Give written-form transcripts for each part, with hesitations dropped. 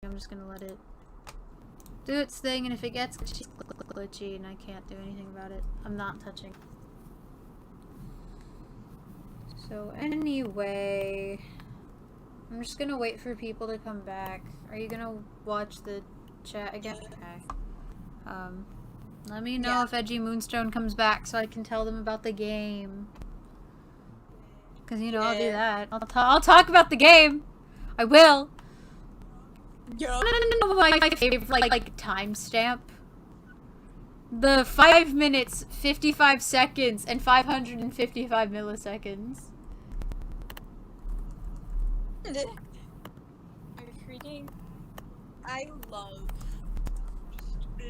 I'm just gonna let it do its thing, and if it gets glitchy and I can't do anything about it, I'm not touching. So anyway, I'm just gonna wait for people to come back. Are you gonna watch the chat again? Okay. Let me know if Edgy Moonstone comes back so I can tell them about the game. Cause you know I'll do that. I'll talk about the game. I will. Yeah. My favorite like timestamp. The 5 minutes, 55 seconds, and 555 milliseconds. I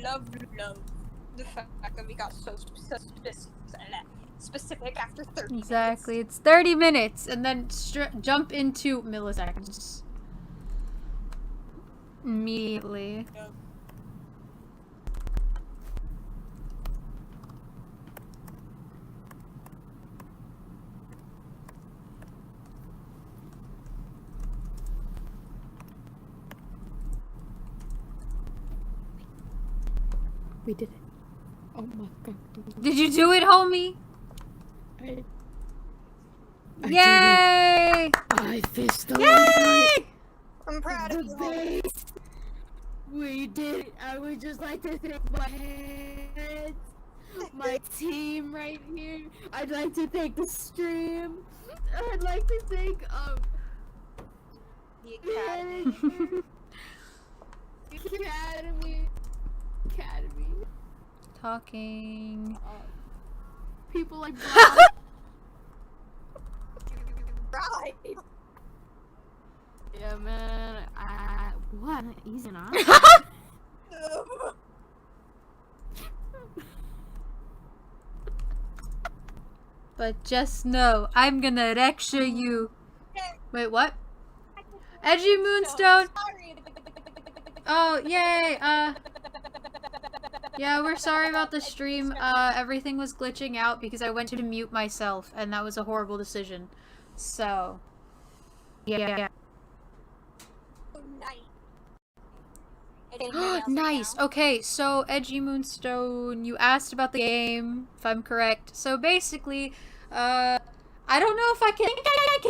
love the fact that we got so specific after 30 Exactly. minutes. It's 30 minutes, and then jump into milliseconds. Immediately. Yep. We did it. Oh my god. Did you do it, homie? I Yay! I fished the Yay! I'm proud of you. base. We did it. I would just like to thank my heads, my team right here. I'd like to thank the stream. I'd like to thank The Academy. Academy. Talking. People like Right. yeah, man. What? Easy enough. But just know, I'm gonna lecture you. Wait, what? Edgy Moonstone! Oh, yay! Yeah, we're sorry about the stream. Everything was glitching out because I went to mute myself, and that was a horrible decision. So, yeah. Nice. Okay, so Edgy Moonstone, you asked about the game, if I'm correct. So basically, I don't know if I can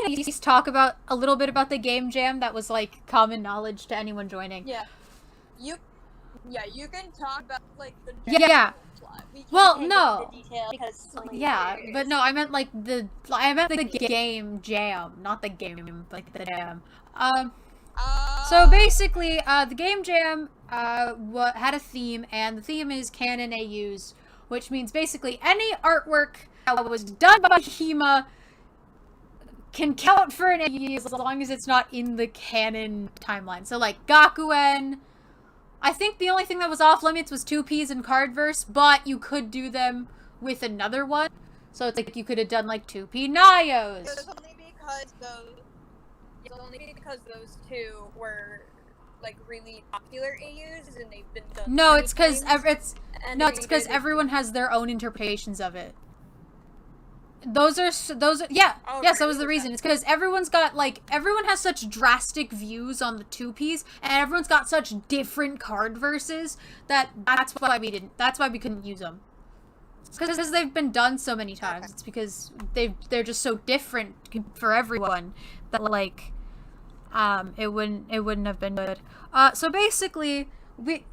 at least talk about a little bit about the game jam that was like common knowledge to anyone joining. Yeah. You can talk about like the Yeah. plot. We can't Well, get into no. the detail because Yeah, but no, I meant like the game jam, not the game, like the jam. So basically, the game jam had a theme, and the theme is canon AUs, which means basically any artwork that was done by Hima can count for an AU as long as it's not in the canon timeline. So like Gakuen, I think the only thing that was off limits was 2Ps and Cardverse, but you could do them with another one. So it's like you could have done like 2P Nayos. It was only because those two were like really popular AUs and they've been done. No, many it's because times, and they did- everyone has their own interpretations of it. Those are yeah. Oh, Yes, that was really? the reason. It's because everyone has such drastic views on the 2Ps, and everyone's got such different card verses that's why we couldn't use them. Because they've been done so many times. Okay. It's because they're just so different for everyone that like it wouldn't have been good. So basically we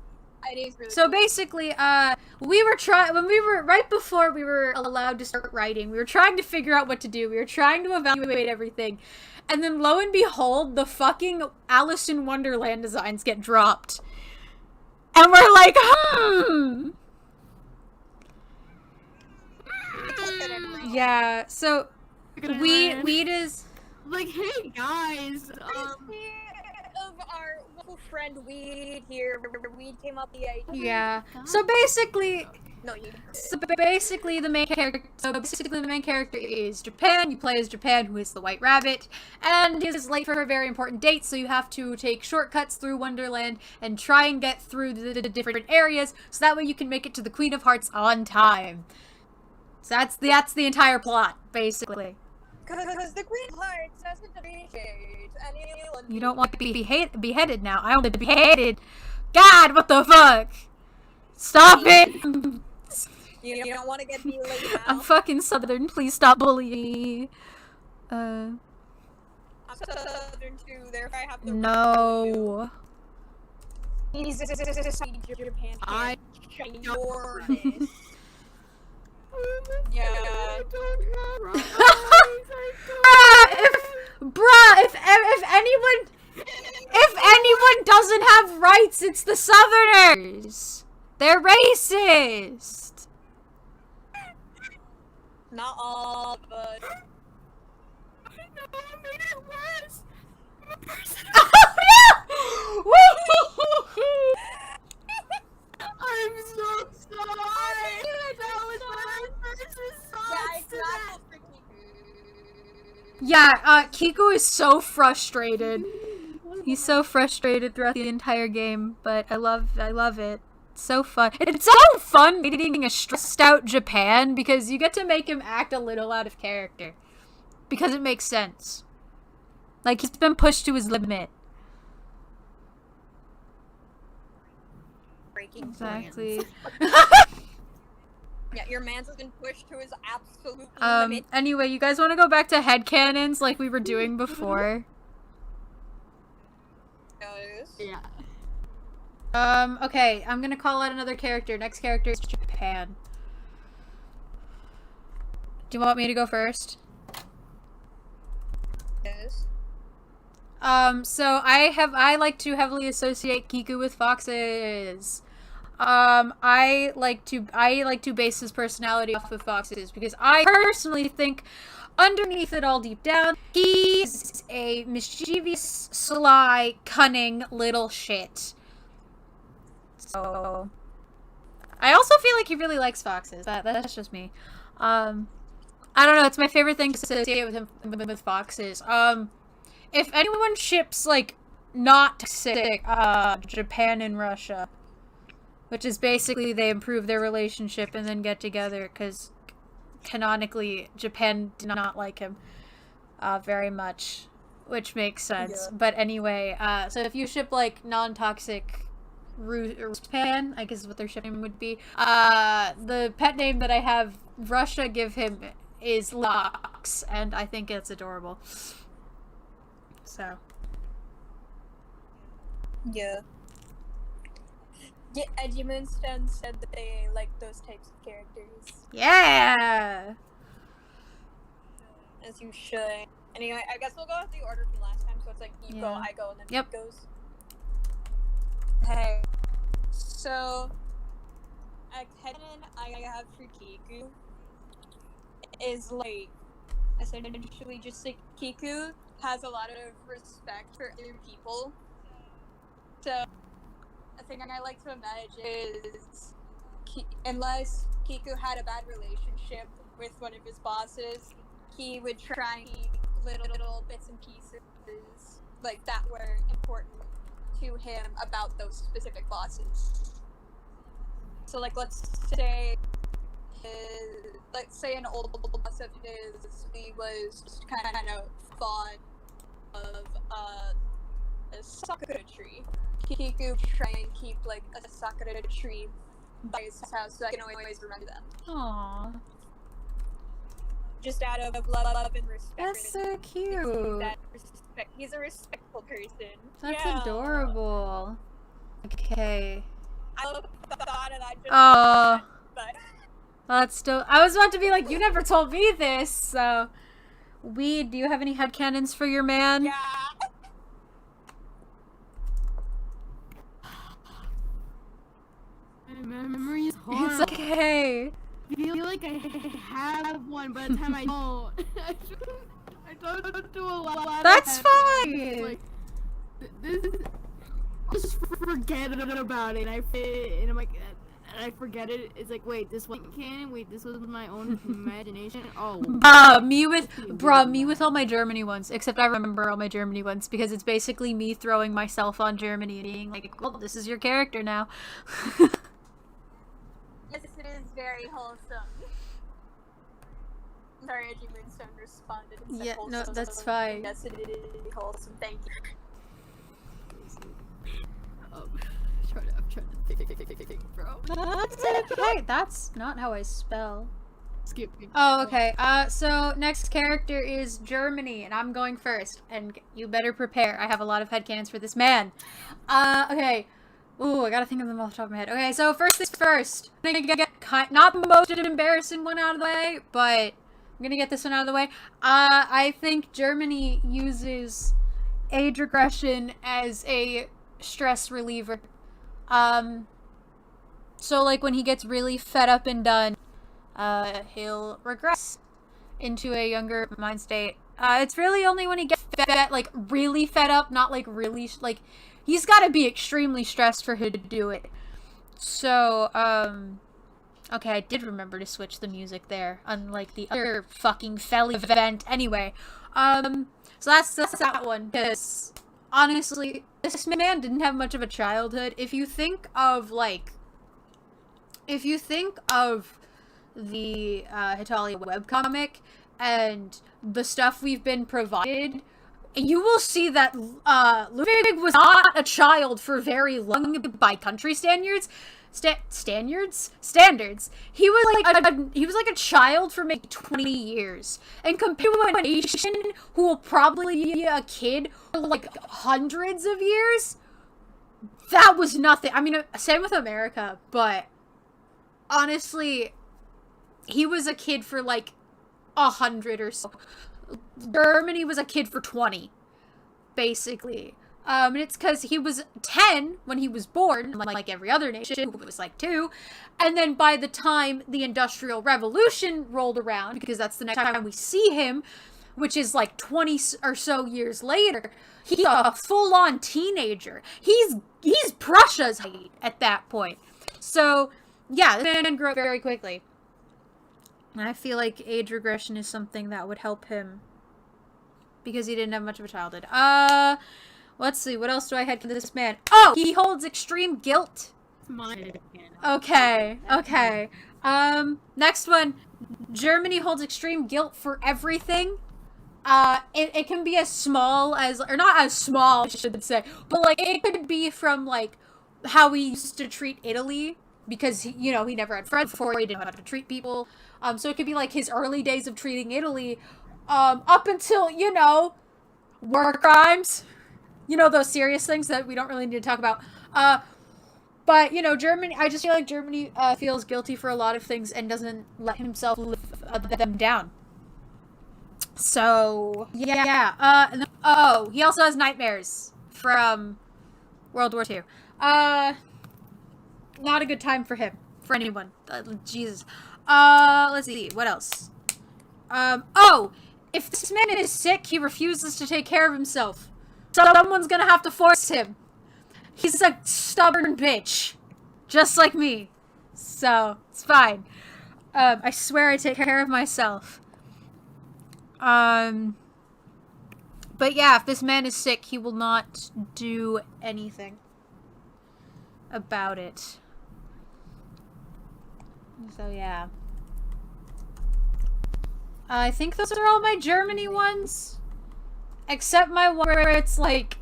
were right before we were allowed to start writing, we were trying to figure out what to do. We were trying to evaluate everything. And then lo and behold, the fucking Alice in Wonderland designs get dropped. And we're like, yeah, so Weed is like, hey guys, of our local friend Weed here. Weed came up the idea. yeah. So basically the main character is Japan. You play as Japan, who is the White Rabbit, and is late for a very important date, so you have to take shortcuts through Wonderland and try and get through the different areas, so that way you can make it to the Queen of Hearts on time. So that's the entire plot, basically. Because the Queen of Hearts doesn't appreciate anyone. You don't want to be beheaded now. I want to be beheaded. God, what the fuck? Stop it! You don't want to get me laid out. I'm fucking Southern. Please stop bullying me. I'm Southern too, therefore I have to. No. He's Japan. I ginormous. Yeah. I don't have rights. If anyone doesn't have rights, it's the Southerners. They're racist. Not all, but. I know, I made it worse. I'm a person. Oh no! I'm so sorry. That was my first Yeah, response it's to not that. just for Kiku. Yeah, Kiku is so frustrated. He's so frustrated throughout the entire game, but I love it. It's so fun. It's so fun meeting a stressed out Japan because you get to make him act a little out of character. Because it makes sense. Like, he's been pushed to his limit. Breaking Exactly. Yeah, your man's has been pushed to his absolute limit. Anyway, you guys want to go back to headcanons like we were doing before? Yeah. Okay, I'm gonna call out another character. Next character is Japan. Do you want me to go first? Yes. So I like to heavily associate Kiku with foxes. I like to base his personality off of foxes because I personally think underneath it all, deep down, he's a mischievous, sly, cunning little shit. So I also feel like he really likes foxes. That's just me. I don't know, it's my favorite thing to associate with him with foxes. If anyone ships like not toxic, Japan and Russia, which is basically they improve their relationship and then get together because canonically Japan did not like him very much, which makes sense. Yeah. But anyway, so if you ship like non-toxic Japan, I guess is what their ship name would be. The pet name that I have Russia give him is Lux, and I think it's adorable. So. Yeah. Yeah, Edgy Moonstone said that they like those types of characters. Yeah! As you should. Anyway, I guess we'll go with the order from last time, so it's like you go, Yeah. I go, and then Yep. he goes. Hey. So, a canon I have for Kiku is like essentially just like Kiku has a lot of respect for other people. So, a thing I like to imagine is unless Kiku had a bad relationship with one of his bosses, he would try and keep little bits and pieces like that were important to him about those specific bosses. So like let's say an old boss of his, he was kind of fond of a sakura tree. Kiku try and keep like a sakura tree by his house so I can always remember them. Aww. Just out of love and respect. That's so and cute. that respect. He's a respectful person. That's Yeah. adorable. Okay. I love the thought of that. Oh, But that's still. I was about to be like, you never told me this. So, Weed, do you have any headcanons for your man? yeah. My memory is It's horrible. okay. I feel like I have one, by the time I don't. I don't do a lot. That's of fine. Like, this is, I'll just forget about it. And I'm like, and I forget it. It's like, wait, this wasn't canon. Wait, this was my own imagination. Oh. Me with all my Germany ones. Except I remember all my Germany ones because it's basically me throwing myself on Germany and being like, well, this is your character now. Yes, it is very wholesome. sorry, Edgy Moonstone responded and said Yeah, no, wholesome. that's fine. Yes, it is wholesome. Thank you. I'm trying to think, bro. That's okay. That's not how I spell. Skipping. Oh, okay. So next character is Germany, and I'm going first. And you better prepare. I have a lot of headcanons for this man. Okay. Ooh, I gotta think of them off the top of my head. Okay, so first things first. I'm gonna get not the most embarrassing one out of the way, but I'm gonna get this one out of the way. I think Germany uses age regression as a stress reliever. So like when he gets really fed up and done, he'll regress into a younger mind state. It's really only when he gets really fed up, not like really, like, he's gotta be extremely stressed for him to do it. So, okay, I did remember to switch the music there, unlike the other fucking fell event. Anyway, so that's that one, because, honestly, this man didn't have much of a childhood. If you think of the Hetalia webcomic and the stuff we've been provided, you will see that Ludwig was not a child for very long by country standards. Standards. He was like a child for maybe 20 years. And compared to a nation who will probably be a kid for like hundreds of years, that was nothing. I mean, same with America, but honestly, he was a kid for like 100 or so. Germany was a kid for 20, basically. And it's because he was 10 when he was born, like every other nation who was like 2. And then by the time the Industrial Revolution rolled around, because that's the next time we see him, which is like 20 or so years later, he's a full-on teenager. He's Prussia's height at that point. So, yeah, this man grew up very quickly. And I feel like age regression is something that would help him, because he didn't have much of a childhood. Let's see, what else do I have for this man? Oh, he holds extreme guilt. Okay. Next one. Germany holds extreme guilt for everything. It can be as small as, or not as small, I should say, but like, it could be from like how we used to treat Italy, because he never had friends before, he didn't know how to treat people. So it could be like his early days of treating Italy, up until, war crimes. Those serious things that we don't really need to talk about. But, Germany, I just feel like Germany feels guilty for a lot of things and doesn't let himself live them down. So, yeah. He also has nightmares from World War II. Not a good time for him. For anyone. Jesus. Let's see. What else? If this man is sick, he refuses to take care of himself. Someone's gonna have to force him. He's a stubborn bitch. Just like me. So, it's fine. I swear I take care of myself. But yeah, if this man is sick, he will not do anything about it. So yeah. I think those are all my Germany ones. Except my one where it's like,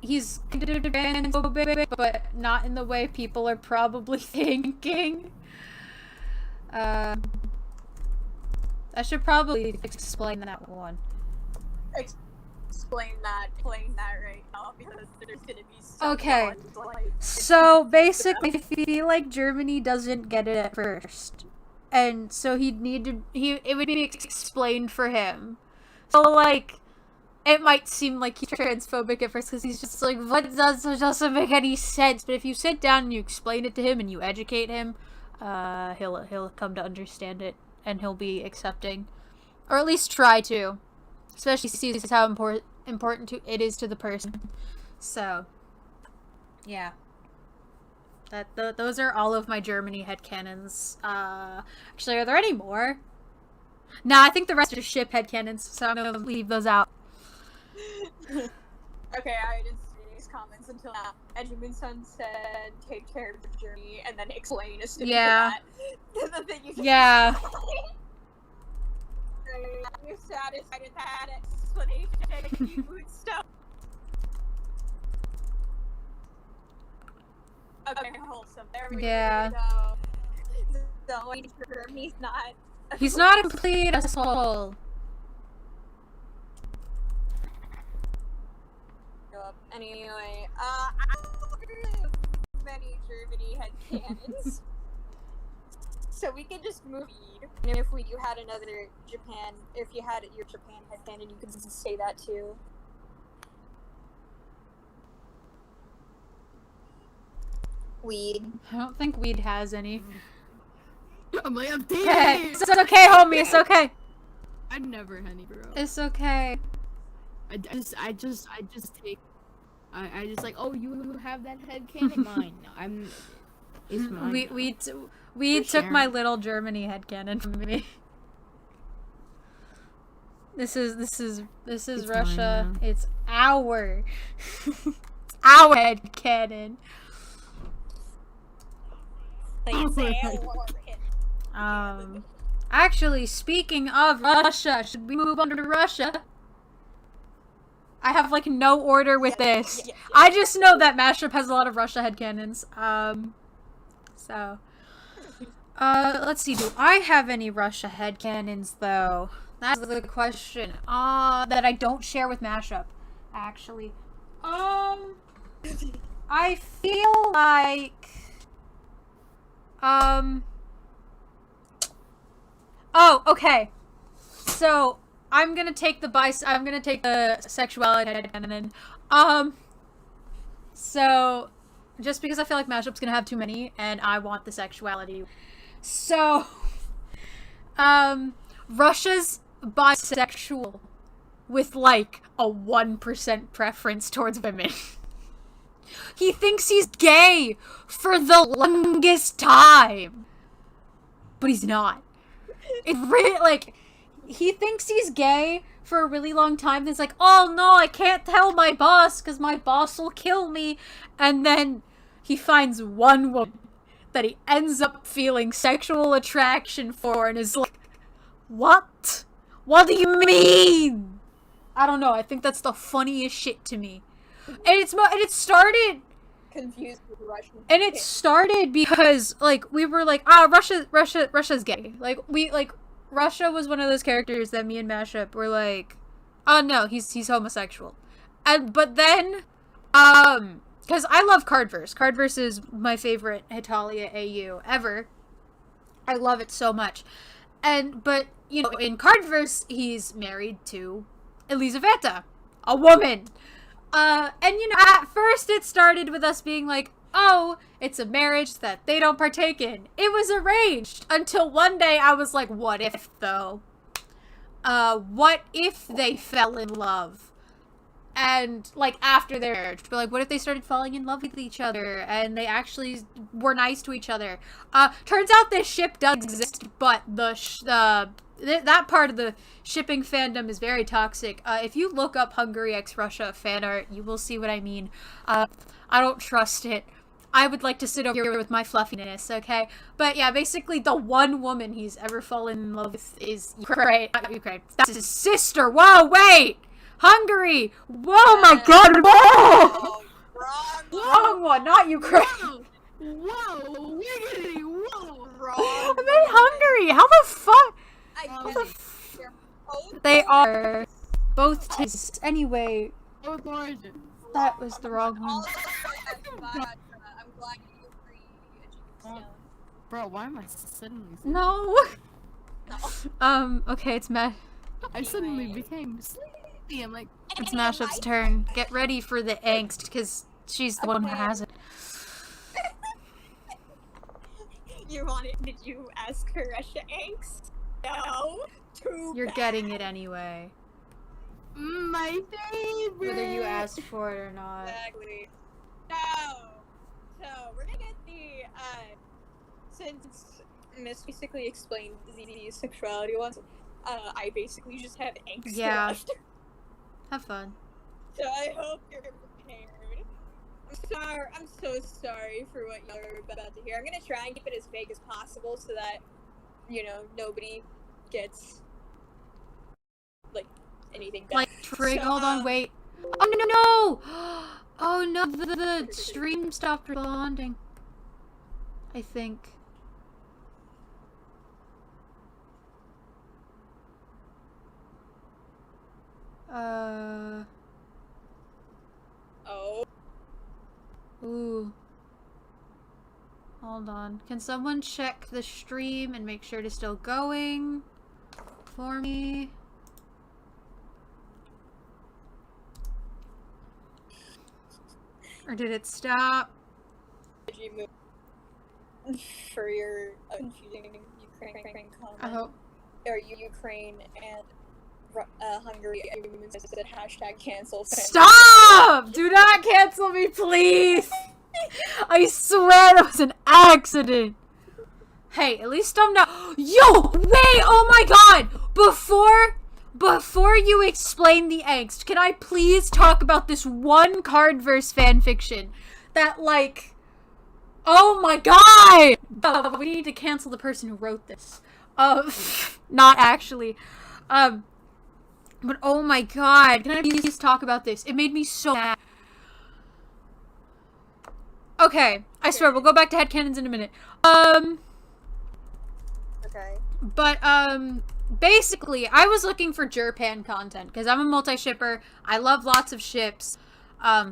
he's transphobic, but not in the way people are probably thinking. I should probably explain that one. Explain that right now, because there's gonna be so okay. much, like, So basically, I feel like Germany doesn't get it at first, and so it would be explained for him. So like, it might seem like he's transphobic at first because he's just like, what doesn't make any sense. But if you sit down and you explain it to him and you educate him, he'll come to understand it, and he'll be accepting, or at least try to. Especially sees how important it is to the person. So, yeah. Those are all of my Germany headcanons. Actually, are there any more? Nah, I think the rest are ship headcanons, so I'm gonna leave those out. Okay, I didn't see these comments until now. Edgy Moonstone said, take care of the journey, and then explain as soon as that. Yeah. you satisfied with that explanation? You would stop. Okay, wholesome. There we Yeah. go. So He's not a complete asshole. Anyway, I don't really have many Germany headcanons. So we can just move Eid. And if you had another Japan, if you had your Japan headcanon, you could just say that too. Weed. I don't think weed has any. I'm like, I'm Hey, dead. it's okay, homie. It's okay. I never honey, bro. It's okay. I just take. I just like, oh, you have that headcanon? Mine. It's mine. We We're took my sharing. little Germany headcanon from me. This is It's Russia. mine now. It's our our headcanon. Actually, speaking of Russia, should we move on to Russia? I have like no order with this. Yeah. I just know that Mashup has a lot of Russia headcanons. So let's see. Do I have any Russia headcanons though? That's the question. That I don't share with Mashup. Actually, I feel like oh, okay. So I'm gonna take the sexuality headcanon. So just because I feel like Mashup's gonna have too many, and I want the sexuality. So, Russia's bisexual with like a 1% preference towards women. He thinks he's gay for the longest time, but he's not. It really, like, he thinks he's gay for a really long time. Then it's like, oh no, I can't tell my boss because my boss will kill me. And then he finds one woman that he ends up feeling sexual attraction for and is like, what? What do you mean? I don't know. I think that's the funniest shit to me. And it started Confused with Russian. and it started because, like, we were like, Russia's gay. Like, Russia was one of those characters that me and Mashup were like, oh no, he's homosexual. But then, because I love Cardverse. Cardverse is my favorite Hetalia AU ever. I love it so much. But, you know, in Cardverse, he's married to Elizaveta, a woman. And, you know, at first it started with us being like, oh, it's a marriage that they don't partake in. It was arranged. Until one day I was like, what if, though? What if they fell in love? And, like, after their marriage, but, like, what if they started falling in love with each other and they actually were nice to each other? Turns out this ship does exist, but that part of the shipping fandom is very toxic. If you look up Hungary x Russia fan art, you will see what I mean. I don't trust it. I would like to sit over here with my fluffiness, okay? But yeah, basically the one woman he's ever fallen in love with is Ukraine. Not Ukraine. That's his sister. Whoa, wait! Hungary! Whoa, my god! Whoa! Wrong one, not Ukraine. Whoa! Wiggity! Whoa! Wrong. I meant Hungary. How the fuck? They are both tastes. Anyway, Both origins. that was the wrong one. I'm glad you agree. Bro, why am I suddenly? No. Okay, it's I suddenly became sleepy. I'm like, it's Mashup's turn. Get ready for the angst, because she's the one who has it. Did you ask her Russia angst? No. Too You're bad. getting it anyway, my favorite. whether you asked for it or not. Exactly. So we're gonna get the since Miss basically explained the sexuality ones. I basically just have angst Yeah. left. Have fun. So I hope you're prepared. I'm so sorry for what you're about to hear. I'm gonna try and keep it as vague as possible so that, you know, nobody gets like anything done. Like, Trig, So, hold on, wait. Oh, no! Oh, no, the stream stopped responding. I think. Oh. Ooh. Hold on. Can someone check the stream and make sure it's still going for me? Or did it stop? Did you move for your confusing Ukraine comment? I hope. Or Ukraine and Hungary, everyone said hashtag cancel. Stop! Do not cancel me, please! I swear that was an accident! Hey, at least I'm not- Yo! Wait! Oh my god! Before you explain the angst, can I please talk about this one Cardverse fanfiction that, like... Oh my god! Oh, we need to cancel the person who wrote this. Not actually. But oh my god, can I please talk about this? It made me so mad. Okay, I swear, we'll go back to headcanons in a minute. Okay. But, basically, I was looking for Jerpan content, because I'm a multi-shipper, I love lots of ships.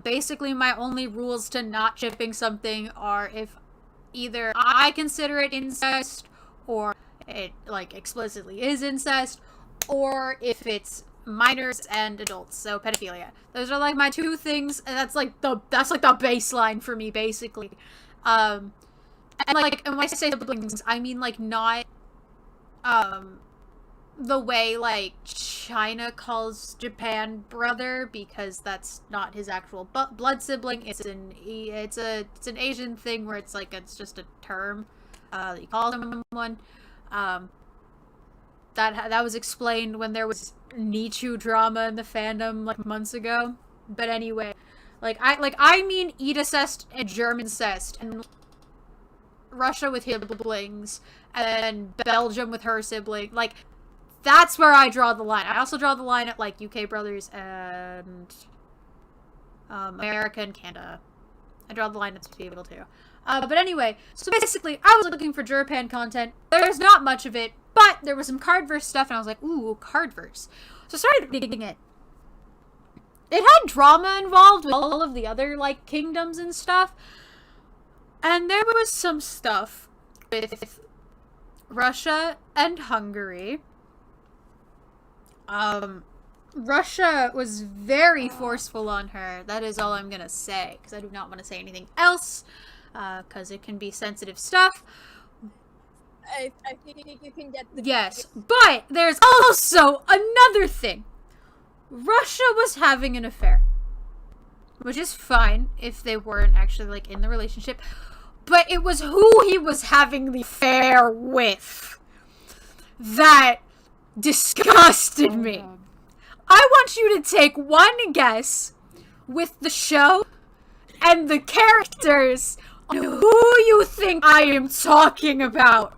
Basically, my only rules to not shipping something are if either I consider it incest, or it, like, explicitly is incest, or if it's minors and adults, so pedophilia. Those are like my two things, and that's like the baseline for me, basically. And when I say siblings, I mean like not the way like China calls Japan brother, because that's not his actual blood sibling. It's an Asian thing where it's like it's just a term that you call someone. That was explained when there was Nichu drama in the fandom like months ago. But anyway, I mean Edicest and Germancest, and Russia with his siblings, and Belgium with her sibling. Like, that's where I draw the line. I also draw the line at like UK brothers and America and Canada. I draw the line at people too. But anyway, so basically, I was looking for Jerpan content. There's not much of it, but there was some Cardverse stuff, and I was like, ooh, Cardverse. So I started digging it. It had drama involved with all of the other, like, kingdoms and stuff. And there was some stuff with Russia and Hungary. Russia was very forceful on her. That is all I'm gonna say, because I do not want to say anything else. Because it can be sensitive stuff. I think you can get the... Yes, but there's also another thing. Russia was having an affair. Which is fine if they weren't actually, like, in the relationship. But it was who he was having the affair with that disgusted me. I want you to take one guess with the show and the characters on who you think I am talking about.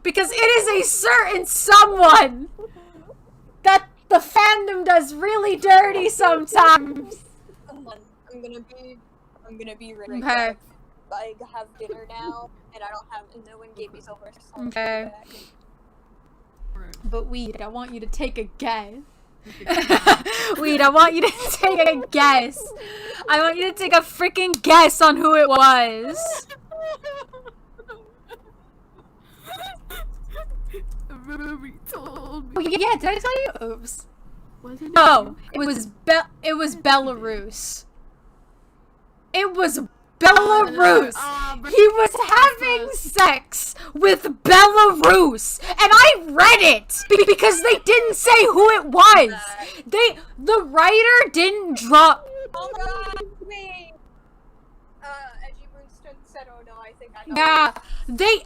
Because it is a certain someone that the fandom does really dirty sometimes. I'm gonna be right Okay. back. I have dinner now, and no one gave me silver. So Okay. But Weed, I want you to take a guess. Weed, I want you to take a guess. I want you to take a freaking guess on who it was. Ruby told Oh, me. yeah, did I tell you? Oops. Was it No, it was Belarus. It was Belarus. He was having sex with Belarus, and I read it because they didn't say who it was. The writer didn't drop. Oh my god, wait! Edgy Moonstone said, oh no, I think I know. Yeah,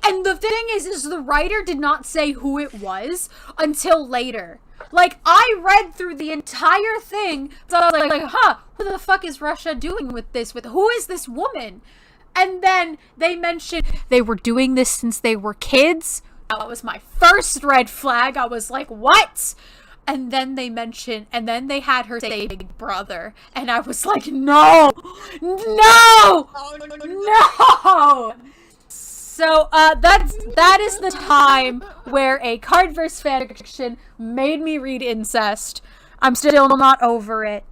and the thing is the writer did not say who it was until later. Like, I read through the entire thing, so I was like, huh, what the fuck is Russia doing with this? Who is this woman? And then they mentioned they were doing this since they were kids. That was my first red flag. I was like, what? and then they had her say Big Brother, and I was like, no! No! Oh, no, no, no, no. No! So, that is the time where a Cardverse fanfiction made me read incest. I'm still not over it.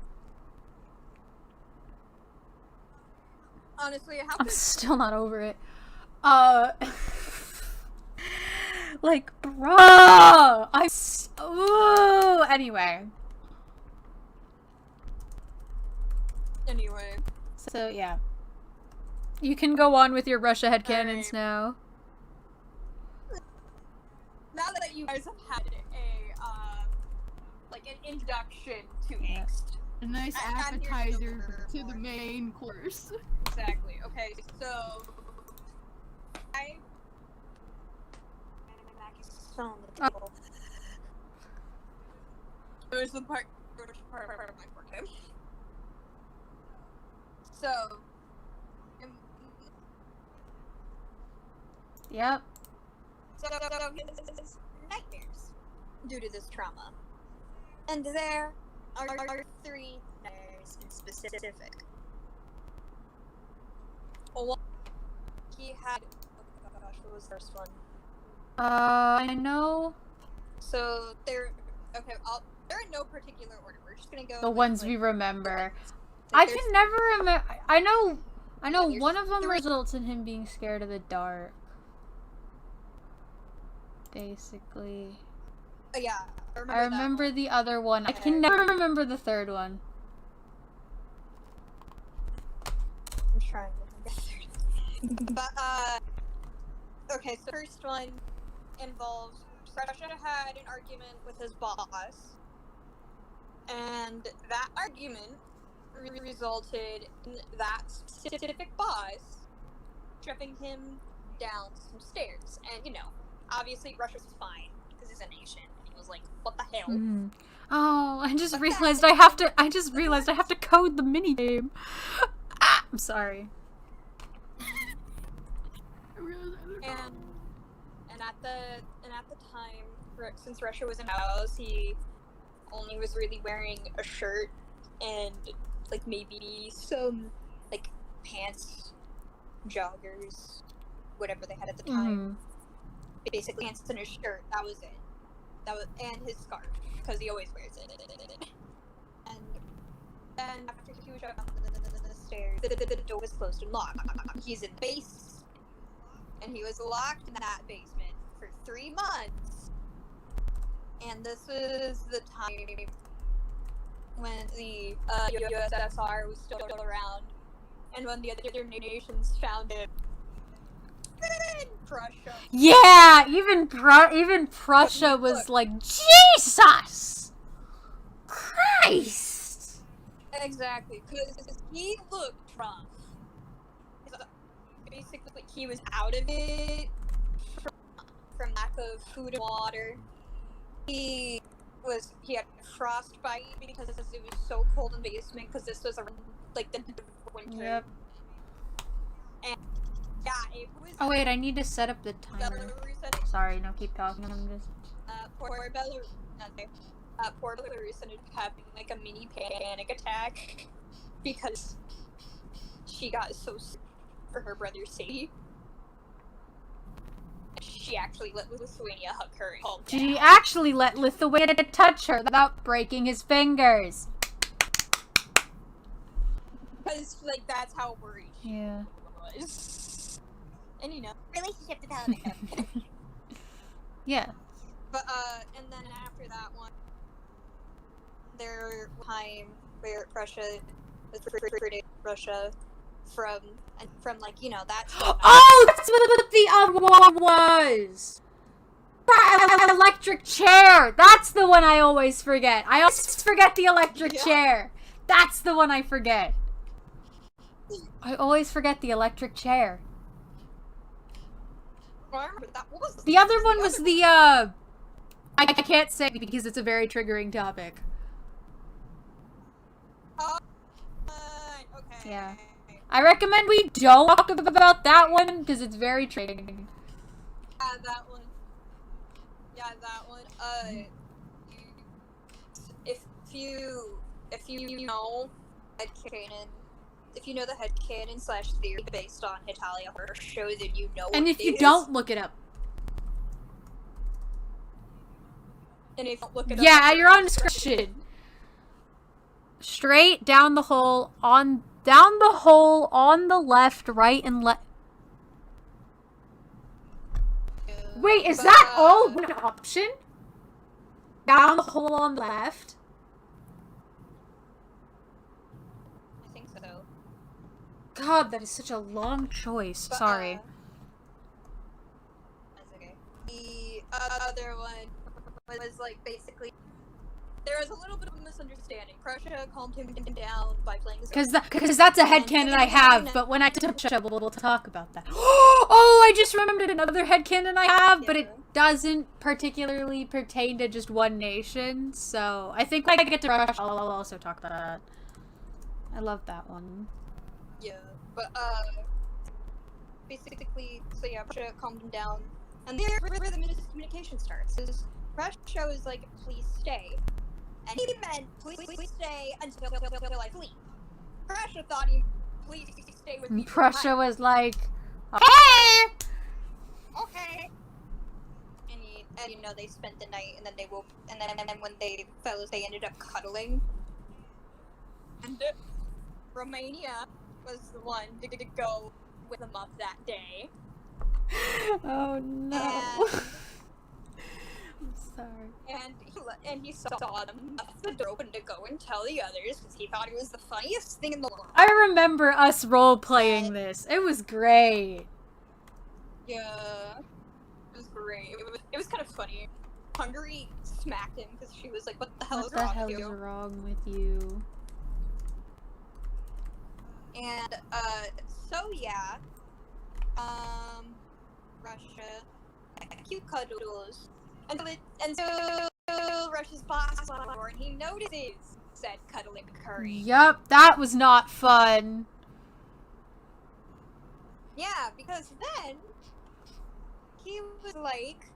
Honestly, how I'm could still not over it. Like, bruh! Ooh, anyway. anyway? So, yeah. You can go on with your Russia headcanons now. Now that you guys have had like an introduction to Yeah. angst. A nice I'm here appetizer to the main course. Exactly. Okay, so There's the part of my forte. So Yep. So he has nightmares due to this trauma. And there are 3 nightmares in specific. One, he had... Oh gosh, what was the first one? I know So, they're in no particular order. We're just gonna go the with, ones like, we remember. like, I there's- can never remember. I know there's one of them 3. results in him being scared of the dark. Basically. Yeah, I I remember the other one. I can never remember the third one. I'm trying to think. But, okay, so the first one involves Russia had an argument with his boss, and that argument resulted in that specific boss shoving him down some stairs. And, you know, obviously Russia's fine, because he's a nation. And he was like, what the hell? Mm. Oh, I just realized I have to code the minigame. Ah, I'm sorry. And at the time, since Russia was in house, he only was really wearing a shirt and like maybe some like pants, joggers, whatever they had at the time. Basically, pants and a shirt. That was it. And his scarf, because he always wears it. And then after he was up the stairs, the door was closed and locked. He's in base, and he was locked in that basement for 3 months. And this was the time when the USSR was still around, and when the other nations found it. Prussia. Yeah, even Prussia was like, Jesus Christ. Exactly, because he looked rough. Basically, he was out of it from lack of food and water. He had frostbite because it was so cold in the basement, because this was like the winter. Yep. And yeah, it was. Oh wait, I need to set up the timer. Sorry, no, keep talking. I'm just. Poor Belarus ended up having like a mini panic attack because she got so sick for her brother's safety. She actually let Lithuania hug her and calm down. She actually let Lithuania touch her without breaking his fingers. Because, like, that's how worried she Yeah. was. And, you know, relationship development. Yeah. But, and then after that one, there was a time where Russia from like, you know, that's Oh, that's what the other one was! Electric chair! That's the one I always forget. I always forget the electric chair. That's the one I forget. I always forget the electric chair. What was The other one was the, I can't say because it's a very triggering topic. Okay. Yeah. I recommend we don't talk about that one because it's very triggering. Yeah, that one. you know headcanon, if you know the headcanon / theory based on Hetalia horror show, then you know. And what if it you is. don't, look it up. And if you don't look it up, Yeah, you're on description. Straight down the hole on the left, right, and left. Wait, is that all one option? Down the hole on the left? I think so. God, that is such a long choice. But, Sorry. That's okay. The other one was like basically there was a little bit of a misunderstanding. Prussia calmed him down by playing his Because that's a headcanon I have, but when I touch it, we'll talk about that. Oh, I just remembered another headcanon I have, but it doesn't particularly pertain to just one nation, so I think when I get to Russia, I'll also talk about that. I love that one. Yeah, but basically, so yeah, Prussia calmed him down, and there where the miscommunication starts is Prussia was like, "Please stay," and he meant, "Please stay until I flee." Prussia thought he, "Please stay with me." Prussia was like, "Okay." Okay. And you know, they spent the night, and then they woke, and then when they fell asleep, they ended up cuddling. And Romania was the one to go with them up that day. Oh no. And, I'm sorry. and he saw them left the door open to go and tell the others because he thought it was the funniest thing in the world. I remember us role-playing this. It was great. Yeah. It was great. It was kind of funny. Hungary smacked him because she was like, "What the hell is wrong with you?" Wrong with you? And so yeah, Russia, cute cuddles, and so Russia's boss on board, and he notices said cuddling occurring. Yup, that was not fun. Yeah, because then he was like,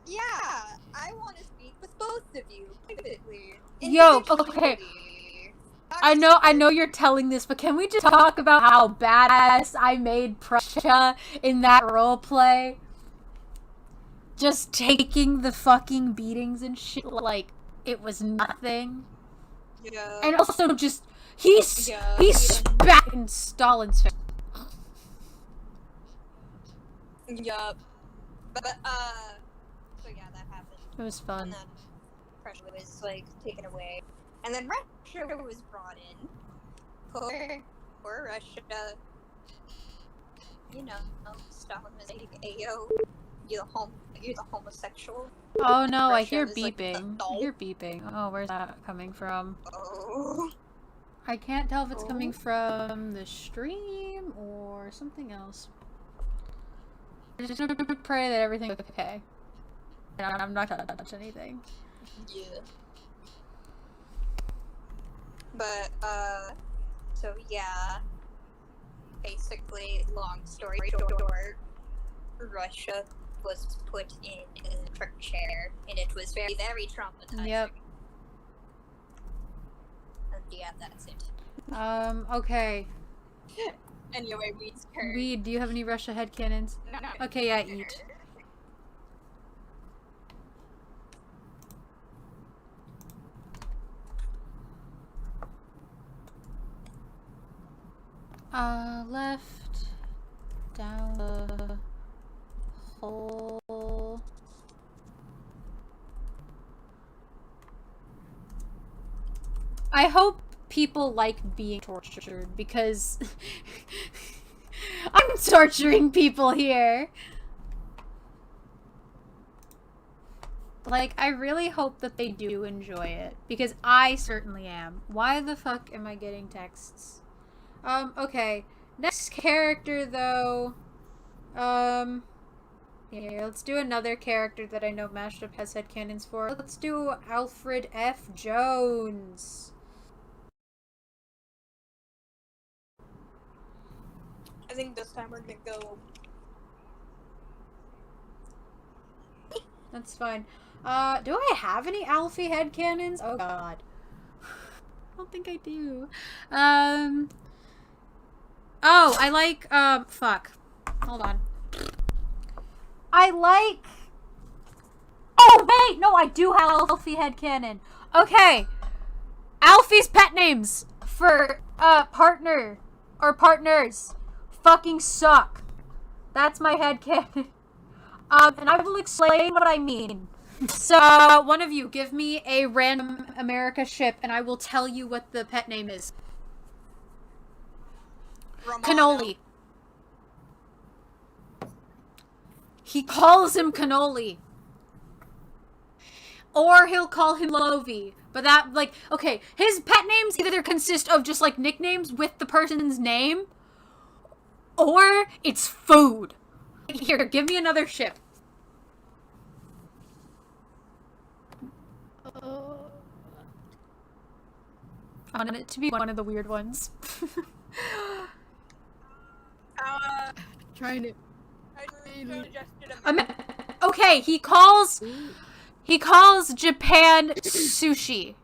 "Yeah, I want to speak with both of you privately." Yo, okay. I know you're telling this, but can we just talk about how badass I made Prussia in that roleplay? Just taking the fucking beatings and shit like it was nothing. Yeah. And also just, he spat in Stalin's face. Yup. But, so yeah, that happened. It was fun. And then Prussia was, like, taken away. And then Russia was brought in. Poor Russia. You know, Stalin was like, "Ayo, you're the homosexual." Oh no, I Russia hear was like, beeping. "No." I hear beeping. Oh, where's that coming from? Oh. I can't tell if it's coming from the stream or something else. Just pray that everything's okay. And I'm not gonna touch anything. Yeah. But, so yeah. Basically, long story short, Russia was put in an electric chair, and it was very, very traumatizing. Yep. And yeah, that's it. Okay. Anyway, Weed's turn. Weed, do you have any Russia headcanons? No. Okay, yeah, eat. Left, down the hole. I hope people like being tortured because I'm torturing people here. Like, I really hope that they do enjoy it because I certainly am. Why the fuck am I getting texts? Okay. Next character, though. Yeah, let's do another character that I know Mashup has headcanons for. Let's do Alfred F. Jones. I think this time we're gonna go. That's fine. Do I have any Alfie headcanons? Oh god. don't think I do. Oh, I like, fuck. Hold on. I like... Oh, wait! No, I do have Alfie headcanon. Okay. Alfie's pet names for, partner or partners fucking suck. That's my headcanon. And I will explain what I mean. So, one of you give me a random America ship and I will tell you what the pet name is. Romano. Cannoli. He calls him Cannoli. Or he'll call him Lovey. But that, like, okay, his pet names either consist of just, like, nicknames with the person's name, or it's food. Here, give me another ship. I want it to be one of the weird ones. Trying to. Okay, he calls Japan sushi.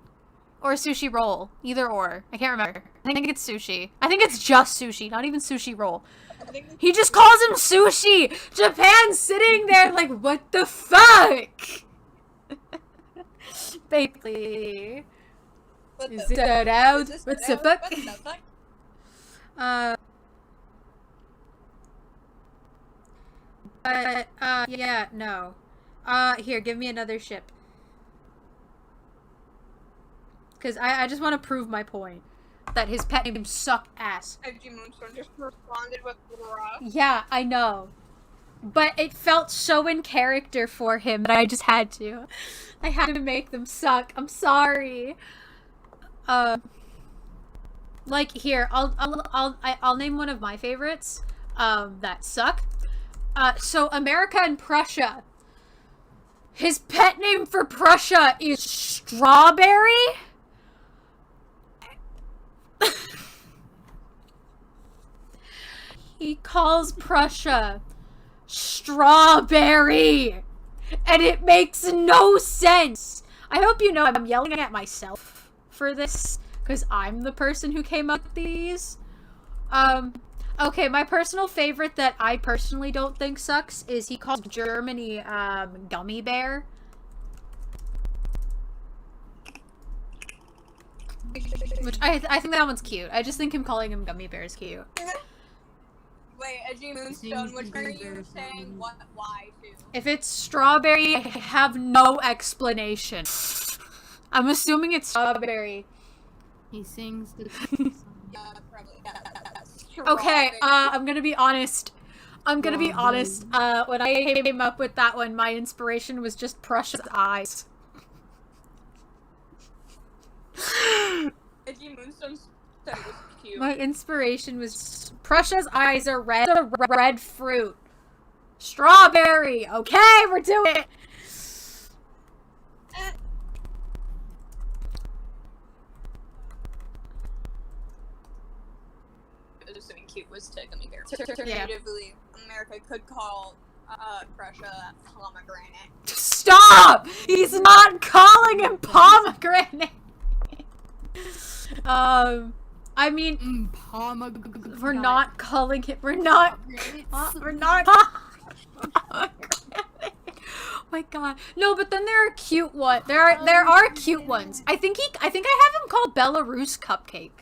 Or sushi roll. Either or. I can't remember. I think it's sushi. I think it's just sushi, not even sushi roll. He just calls him sushi! Japan's sitting there like, what the fuck? Basically. Is it out? What's the fuck? Yeah, no. Here, give me another ship. Because I just want to prove my point. That his pet names suck ass. Edgy Moonstone just responded with bruh. Yeah, I know. But it felt so in character for him that I just had to. I had to make them suck. I'm sorry. Like here, I'll name one of my favorites. That suck. So America and Prussia. His pet name for Prussia is Strawberry? He calls Prussia Strawberry! And it makes no sense! I hope you know I'm yelling at myself for this, because I'm the person who came up with these. Okay, my personal favorite that I personally don't think sucks is he calls Germany, Gummy Bear. Which, I think that one's cute. I just think him calling him Gummy Bear is cute. Wait, Edgy Moonstone, which one are you saying why to? If it's strawberry, I have no explanation. I'm assuming it's strawberry. He sings the Probably. Okay, I'm gonna be honest. When I came up with that one, my inspiration was just Prussia's eyes. Edgy Moonstone said it was cute. My inspiration was Prussia's eyes are red. It's a red fruit. Strawberry. Okay, we're doing it. Assuming cute was to Gummy Bear. Alternatively, America could call Prussia pomegranate. Stop! He's not calling him pomegranate. I mean, we're not calling it. We're not. Oh my god. No, but then there are cute ones. There are cute ones. I think I have him called Belarus Cupcake.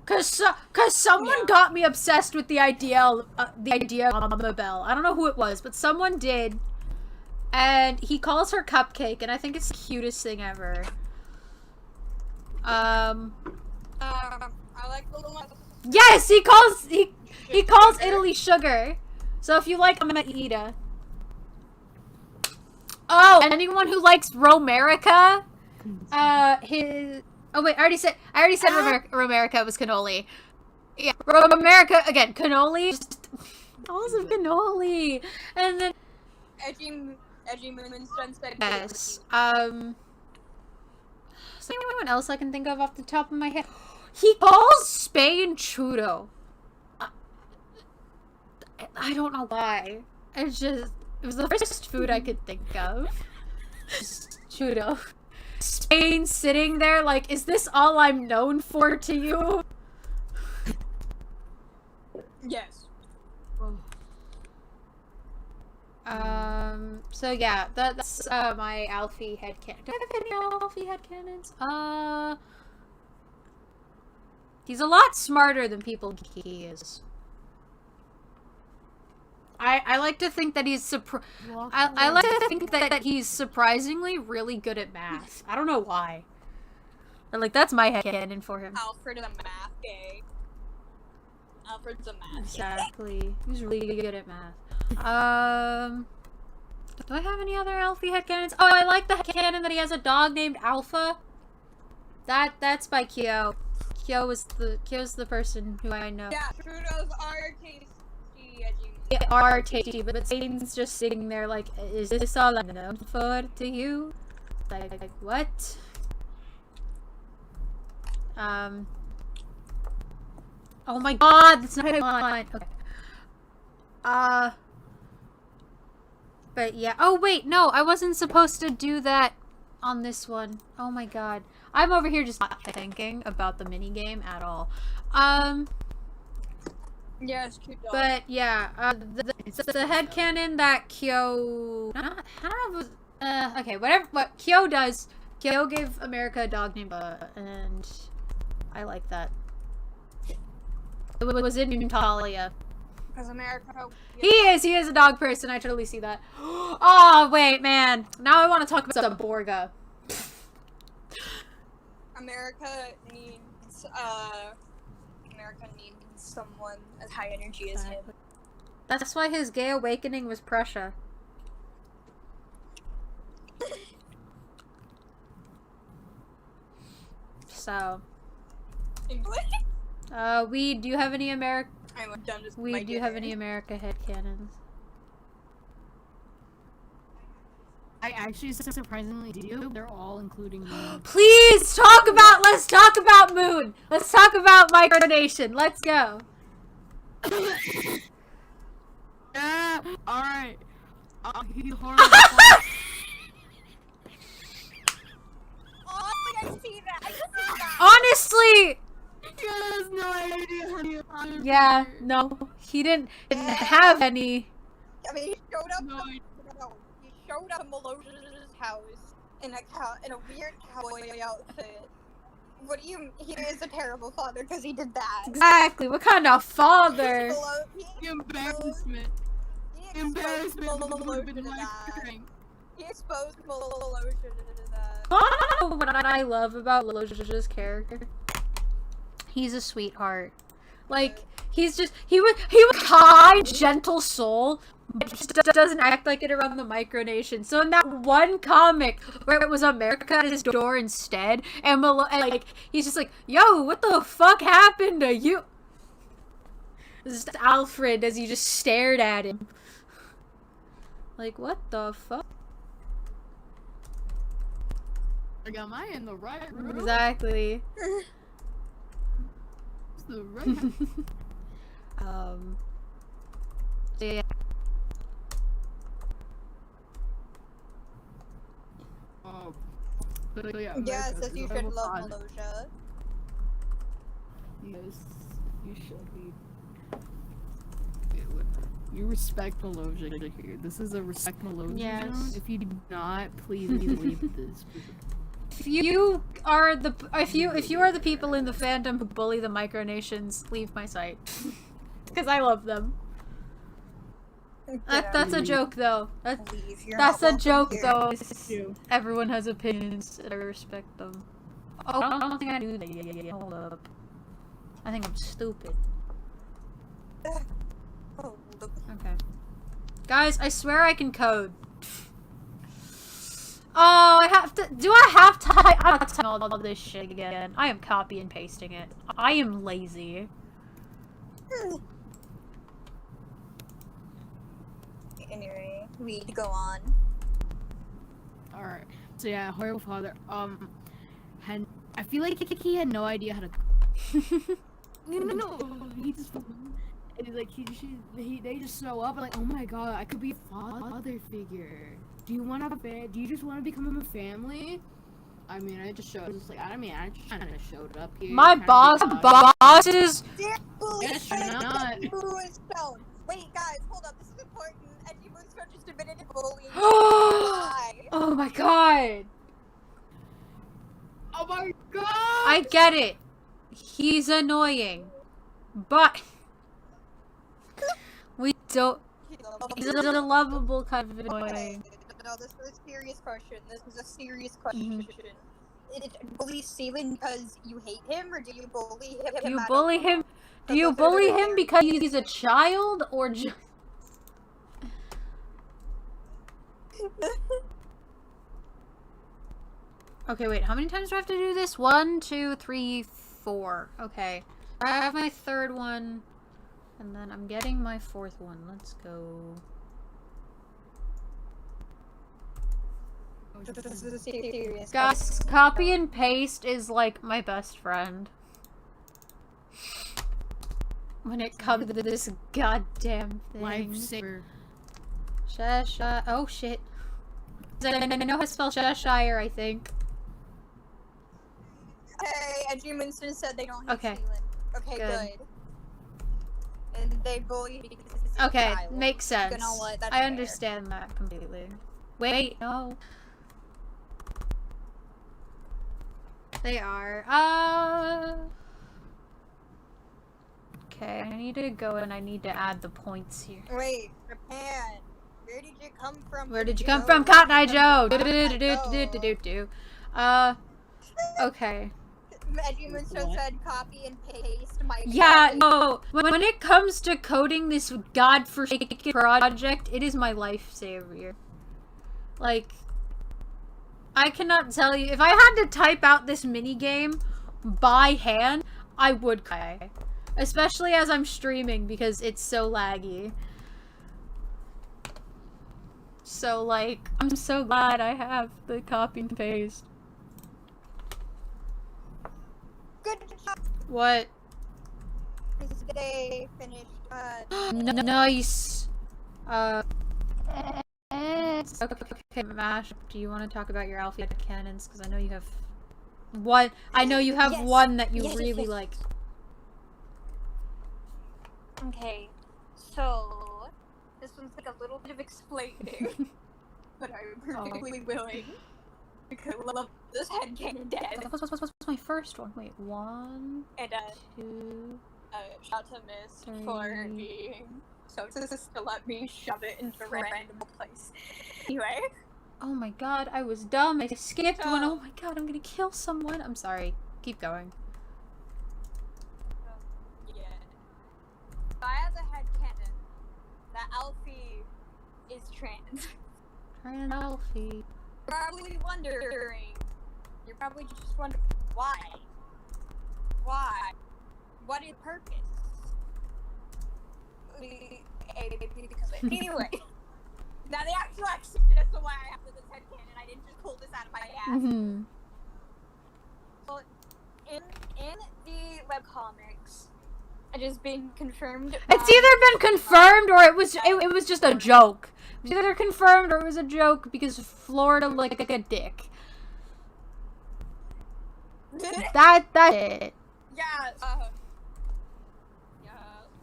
Cause someone got me obsessed with the idea of Mama Bell. I don't know who it was, but someone did. And he calls her Cupcake, and I think it's the cutest thing ever. I like little ones. Yes, he calls Italy Sugar. So if you like Ida. Oh, and anyone who likes Romerica, oh wait, I already said Romerica was cannoli. Yeah, Romerica again, cannoli. Calls him cannoli, and then Edgy Moonstone said yes. Is there anyone else I can think of off the top of my head? He calls Spain churro. I don't know why. It was the first food I could think of. Churro. Spain sitting there like, is this all I'm known for to you? Yes. So yeah, that's my Alfie headcanon. Do I have any Alfie headcanons? He's a lot smarter than people think he is. I like to think that he's I like to think that he's surprisingly really good at math. I don't know why. But, like, that's my headcanon for him. Alfred is a math gay. Alfred's a math Exactly. He's really good at math. Do I have any other Alfie headcanons? Oh, I like the headcanon that he has a dog named Alpha. That's by Kyo. Kyo's the person who I know. Yeah, Trudeau's are tasty, as you They are tasty, but Satan's just sitting there like, is this all I'm known for to you? Like what? Oh my god, that's not what I want. Okay. But yeah. Oh wait, no, I wasn't supposed to do that on this one. Oh my god. I'm over here just not thinking about the minigame at all. Yeah, it's cute dog. But yeah, the headcanon that Kyo... I don't know if it was, okay, whatever, what Kyo does, Kyo gave America a dog named and I like that. It was in Talia. Because America... He is a dog person, I totally see that. Oh, wait, man. Now I want to talk about Borga. America needs someone as high energy as him. That's why his gay awakening was Prussia. So, English? do you have any America? I'm done with Do you have any America headcanons? I actually surprisingly do. They're all including me. Please let's talk about Moon. Let's talk about micronation. Let's go. Yeah, alright. He horrible. Oh, I see that. I see that. Honestly, He has no idea how to honor yeah, me. no, he didn't have any. I mean, he showed up. No, He showed up at Melodia's house in a weird cowboy outfit. What do you? He is a terrible father because he did that. Exactly. What kind of father? The embarrassment. He Embarrassment exposed would have Melodian been to life that. threatening. He exposed Melodian to that. What I love about Loja's character? He's a sweetheart. Like, he was kind, gentle soul, but just doesn't act like it around the micronation. So in that one comic where it was America at his door instead, and like he's just like, "Yo, what the fuck happened to you?" This is Alfred as he just stared at him. Like, what the fuck? Like, am I in the right room? Exactly. It's the right. So yeah. Oh. But yeah, Yes, America as you is a should horrible love father. Melodia. Yes, you should be. You respect Melodia here. This is a respect Melodia Yes. zone. If you do not, please leave this. If you are the people in the fandom who bully the micronations, leave my site. Because I love them. That's a joke though. That's a joke though. Everyone has opinions and I respect them. Oh, I don't think I do that yet. Hold up. I think I'm stupid. Okay. Guys, I swear I can code. Oh, I have to. Do I have to? I have to type all this shit again. I am copy and pasting it. I am lazy. Anyway, we need to go on. Alright. So yeah, horrible father. I feel like he had no idea how to. No. He just. They just show up and like, oh my god, I could be a father figure. Do you want to? Do you just want to become a family? I mean, I just showed. I just kind of showed up here. My boss is. Yes, you're not. Moonstone. Wait, guys, hold up. This is important. Edgy Moonstone just admitted bullying. Why? Oh my god. Oh my god! I get it. He's annoying. But we don't. He's a lovable kind of annoying. No, this is a serious question. Did you bully Steven because you hate him, or do you bully him? Do you bully him? Do you bully him because he's a child, or just? Okay, wait. How many times do I have to do this? 1, 2, 3, 4. Okay, I have my third one, and then I'm getting my fourth one. Let's go. This is a serious Guys, copy and paste is like my best friend when it comes to this goddamn thing. Lifesaver. Cheshire. Oh shit. I know how to spell Cheshire, I think. Hey, Edgy Moonstone said they don't hate Okay. Steven. Okay, good. And they bully because it's a Okay, child. makes sense. You know what? That's I fair. understand that completely. Wait, no. They are. Okay, I need to go and I need to add the points here. Wait, Japan. Where did you come from? Where did you come from, Cotton Eye Joe? Okay. Edgy Moonstone said copy and paste my. Yeah, no. When it comes to coding this godforsaken project, it is my lifesaver. Like, I cannot tell you. If I had to type out this minigame by hand, I would cry. Especially as I'm streaming because it's so laggy. So, like, I'm so glad I have the copy and paste. Good job. What? They finished. Nice. Okay, Mash, do you want to talk about your Alfie cannons? Because I know you have one. I know you have Yes. one that you Yes, really yes. like. Okay, so this one's like a little bit of explaining, but I'm perfectly willing because I love this headcanon dead. What's my first one? Wait, 1, And 2. shout to Miss for being so just to let me shove it into a random place. Anyway, Oh my god, I was dumb. I skipped one. Oh my god, I'm gonna kill someone. I'm sorry. Keep going. yeah. So I have a headcanon that Alfie is trans. Trans Alfie. Probably wondering. You're probably just wondering why. Why? What is purpose? Because anyway. Now the actual explanation as to why I have this headcanon, I didn't just pull this out of my ass. Mm-hmm. So in the webcomics, it has been confirmed. It's either been confirmed or it was just a joke. It was either confirmed or it was a joke because Florida looked like a dick. That's it. Yeah,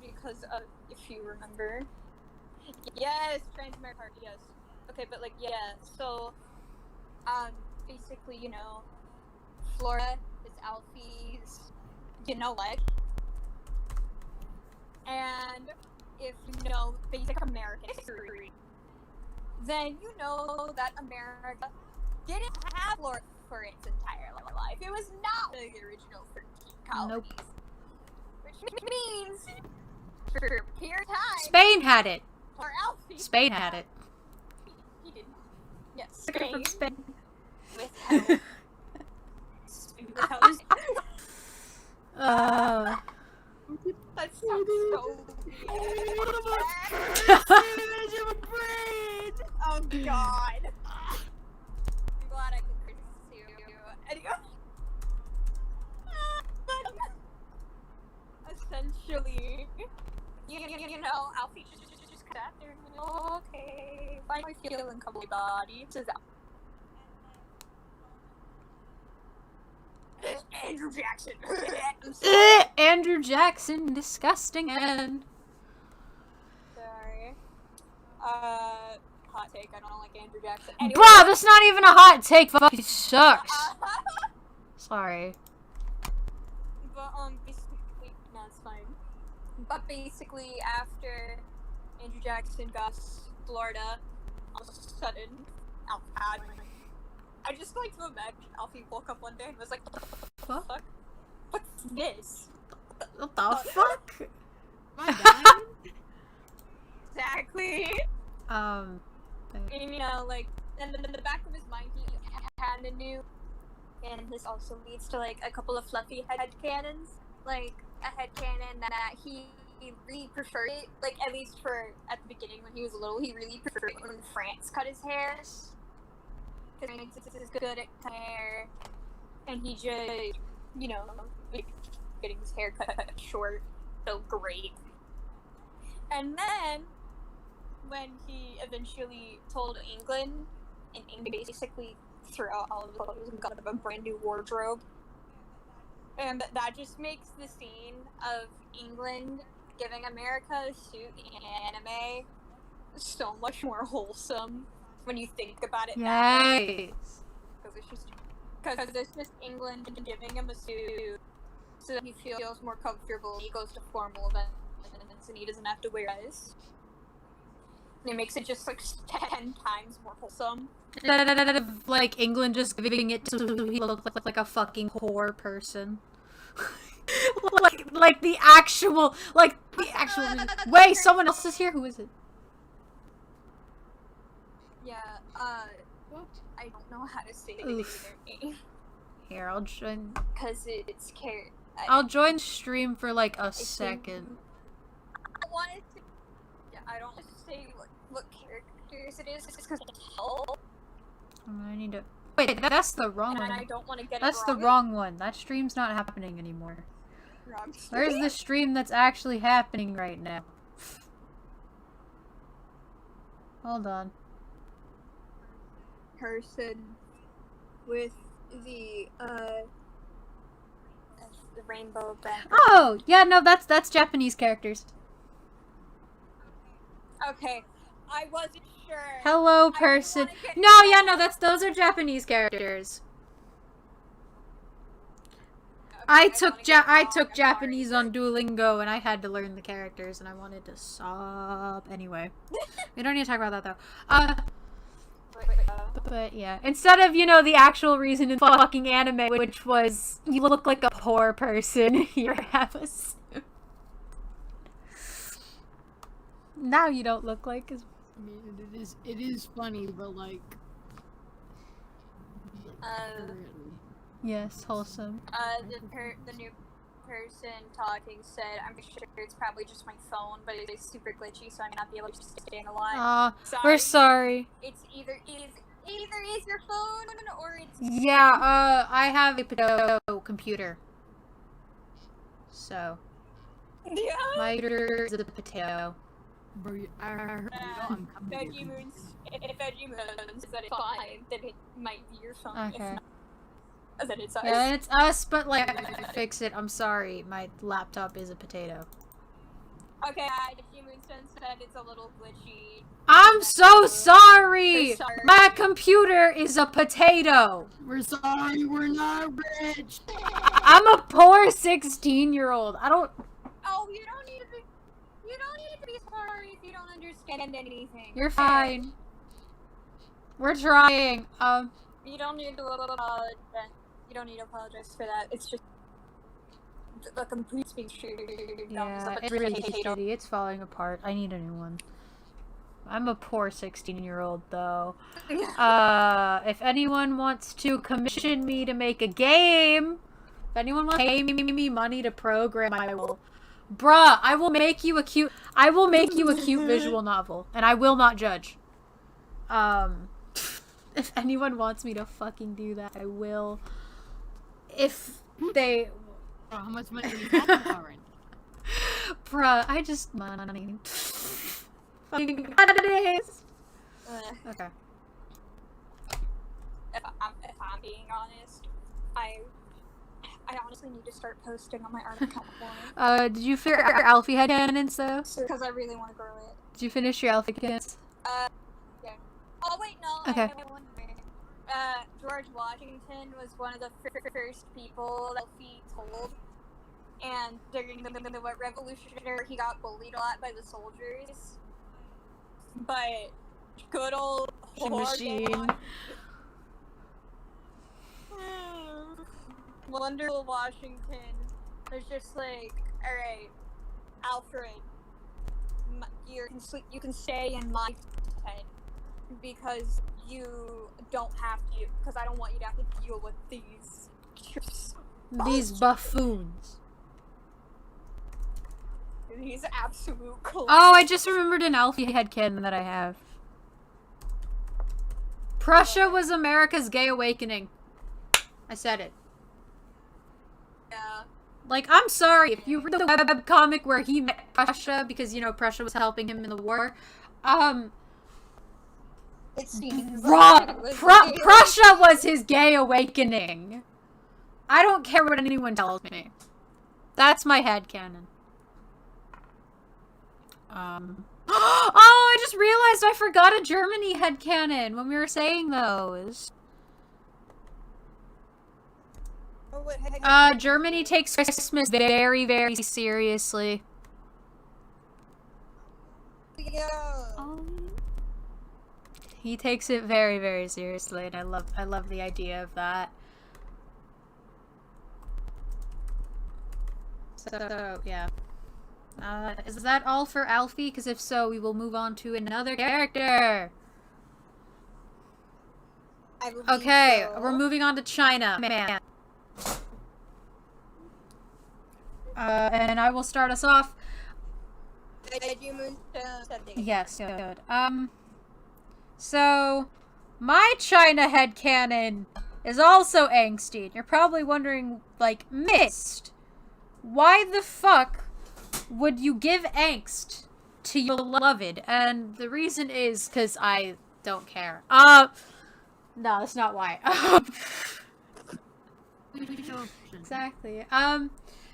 because if you remember, yes, Trans American Party, yes. Okay, but like, yeah, so, basically, you know, Florida is Alfie's, you know what? And if you know basic American history, then you know that America didn't have Florida for its entire life. It was not the original 13 colonies. Nope. Which means, for a period of time, Spain had it. or Alfie. Spain had it. He didn't. Yes, Spain. Spain. With help. With help. That sounds so weird. Oh god. I'm glad I could pursue you. Anyway. Essentially, you know, Alfie just sat there and went, oh, okay, find my feeling comfy body. It says Andrew Jackson. I'm sorry. Andrew Jackson, disgusting and. Sorry. Hot take. I don't like Andrew Jackson. Anyway. Bruh, that's not even a hot take. Fucking sucks. Sorry. But basically, no, it's fine. But basically, after Andrew Jackson got Florida, all of a sudden, I just like to imagine Alfie woke up one day and was like, "What the fuck? What's this? What the fuck? My bad. Exactly." And, you know, like, and in the back of his mind, he kind of knew. And this also leads to, like, a couple of fluffy headcanons. Like, a headcanon that he really preferred it, like, at least for, at the beginning when he was little, he really preferred it when France cut his hair. Because France is good at cutting hair. And he just, you know, like, getting his hair cut short felt great. And then, when he eventually told England, and England basically threw out all of the clothes and got him a brand new wardrobe. And that just makes the scene of England giving America a suit in anime so much more wholesome when you think about it. Yay! Because it's just England giving him a suit so that he feels more comfortable. He goes to formal events and he doesn't have to wear this. And it makes it just like 10 times more wholesome. Like England just giving it to he looked like a fucking whore person. like the actual wait, someone else is here. Who is it? Yeah, I don't know how to say their name. Here, I'll join. Cause it's I'll join stream for like a second. I wanted to. Yeah, I don't want to say what characters it is because it's hell. I need to. Wait, that's the wrong one. And I don't want to get That's it the wrong. wrong one. That stream's not happening anymore. Wrong Where's the stream that's actually happening right now? Hold on. Person with the rainbow background. Oh, yeah, no, that's Japanese characters. Okay, I wasn't sure. Hello, person. No, yeah, no, those are Japanese characters. I took Japanese on Duolingo, and I had to learn the characters, and I wanted to sob. Anyway, we don't need to talk about that though. But yeah, instead of, you know, the actual reason in fucking anime, which was you look like a poor person, you have a suit. Now you don't look like as. I mean, it is funny, but like. Yes, wholesome. The new person talking said, "I'm sure it's probably just my phone, but it is super glitchy, so I may not be able to stay in a lot." We're sorry. It's either is your phone or it's. Yeah, I have a potato computer. So. Yeah. My computer is a potato. Bro, I heard I'm coming. Veggie Moons. If Veggie Moons said it's fine, then it might be your phone. Okay. If not, then it's us. Yeah, it's us, but like, I fix it. I'm sorry, my laptop is a potato. Okay, Veggie Moons said it's a little glitchy. I'm so sorry! We're sorry. My computer is a potato! We're sorry, we're not rich! I'm a poor 16-year-old. I don't... Oh, you don't need to be sorry if you don't understand anything. You're fine. We're trying. You don't need to apologize. You don't need to apologize for that. It's just the complete being true. Yeah, it's really shitty. It's falling apart. I need a new one. I'm a poor 16-year-old, though. If anyone wants to commission me to make a game, if anyone wants to pay me money to program, I will. Bruh, I will make you a cute visual novel, and I will not judge. If anyone wants me to fucking do that, I will. If they... Bro, how much money do you have in current? Bruh, I just money. Fucking holidays! Okay. If I'm being honest, I honestly need to start posting on my art account more. Did you figure your Alfie headcanons though? Because I really want to grow it. Did you finish your Alfie cannons? Yeah. Oh wait, no. Okay. I have one more. George Washington was one of the first people that he told. And during the Revolutionary, he got bullied a lot by the soldiers. But good old Machine. Wonderful Washington was just like, alright, Alfred, you can stay in my tent because you don't have to, because I don't want you to have to deal with These buffoons. These absolute clowns. Oh, I just remembered an Alfie headcanon that I have. Prussia was America's gay awakening. I said it. Yeah. Like, I'm sorry, if you read the webcomic where he met Prussia, because, you know, Prussia was helping him in the war, It seems Prussia was his gay awakening. I don't care what anyone tells me. That's my headcanon. Oh, I just realized I forgot a Germany headcanon when we were saying those. Germany takes Christmas very, very seriously. He takes it very, very seriously, and I love the idea of that. So yeah. Is that all for Alfie? Because if so, we will move on to another character. Okay, we're moving on to China. Man. And I will start us off. Did you move to something? Yes, good. So, my China headcanon is also angsty. You're probably wondering, like, Mist, why the fuck would you give angst to your beloved? And the reason is because I don't care. No, that's not why. Exactly.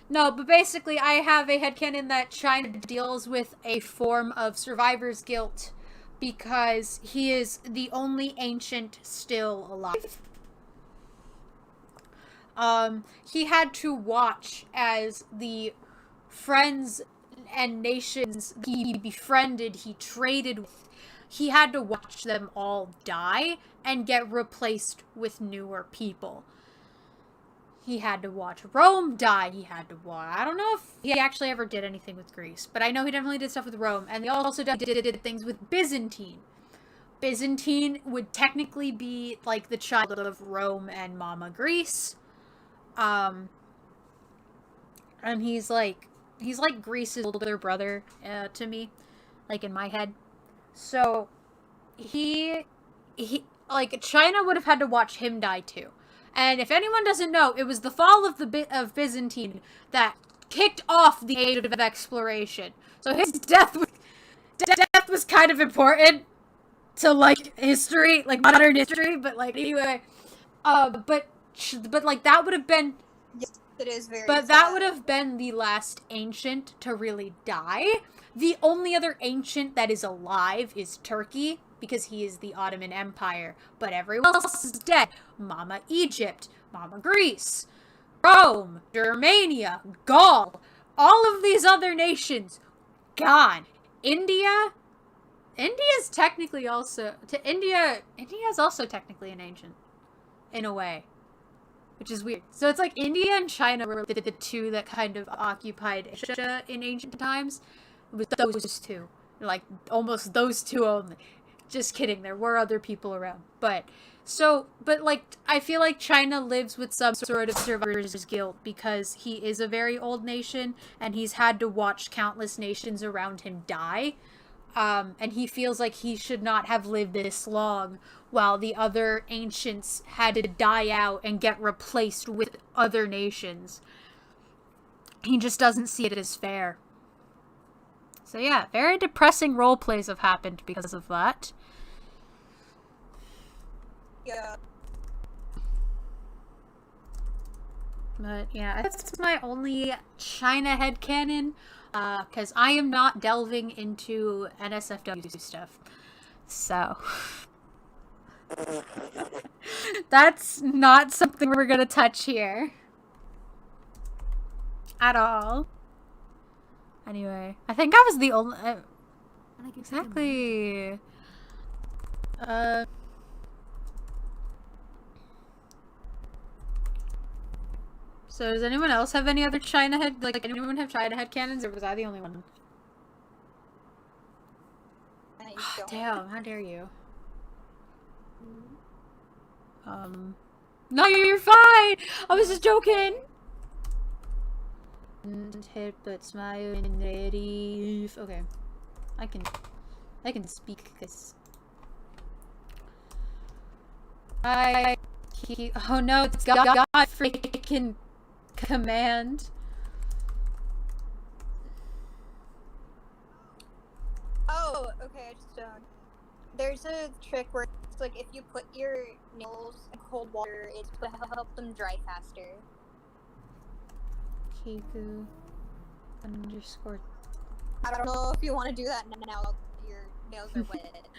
No, but basically I have a headcanon that China deals with a form of survivor's guilt because he is the only ancient still alive. He had to watch as the friends and nations he befriended, he traded with, he had to watch them all die and get replaced with newer people. He had to watch Rome die. He had to watch... I don't know if he actually ever did anything with Greece, but I know he definitely did stuff with Rome, and he also did things with Byzantine. Byzantine would technically be, like, the child of Rome and Mama Greece. And he's like Greece's older brother, to me, like, in my head. So, he, like, China would have had to watch him die, too. And if anyone doesn't know, it was the fall of Byzantine that kicked off the age of exploration. So his death was kind of important to, like, history, like, modern history, but, like, anyway. But like, that would have been... Yes, it is very But sad. that would have been the last ancient to really die. The only other ancient that is alive is Turkey, because he is the Ottoman Empire. But everyone else is dead. Mama Egypt, Mama Greece, Rome, Germania, Gaul, all of these other nations, gone. India's technically also... India's also technically an ancient, in a way. Which is weird. So it's like India and China were the two that kind of occupied Asia in ancient times. It was those two. Like, almost those two only. Just kidding, there were other people around. But like, I feel like China lives with some sort of survivor's guilt because he is a very old nation and he's had to watch countless nations around him die. And he feels like he should not have lived this long while the other ancients had to die out and get replaced with other nations. He just doesn't see it as fair. So yeah, very depressing role plays have happened because of that. Yeah. But yeah, that's my only China headcanon. Because I am not delving into NSFW stuff. So. That's not something we're gonna touch here. At all. Anyway, I think I was the only... exactly. So does anyone else have any other China head... like, anyone have China headcanons, or was I the only one? Damn, how dare you. No, you're fine! I was just joking! Hit but smile in ready. Okay. I can speak this. Oh no, it's God freaking command. Oh, okay, I just there's a trick where it's like if you put your nails in cold water, it's to help them dry faster. Kiku _ I don't know if you want to do that now your nails are wet.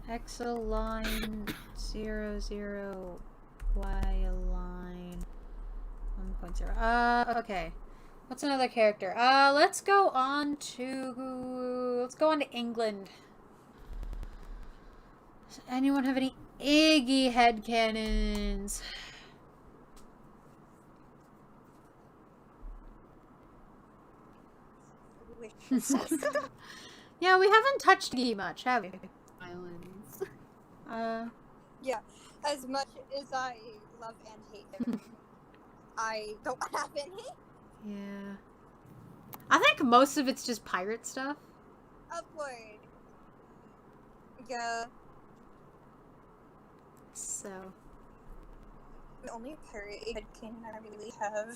X-align 00 Y-align 1.0. Okay. What's another character? Let's go on to England. Does anyone have any Iggy headcanons? Yeah, we haven't touched Iggy much, have we? Islands. Yeah, as much as I love and hate him, I don't have any. Yeah. I think most of it's just pirate stuff. Upward. Yeah. So. The only pirate headcanon I really have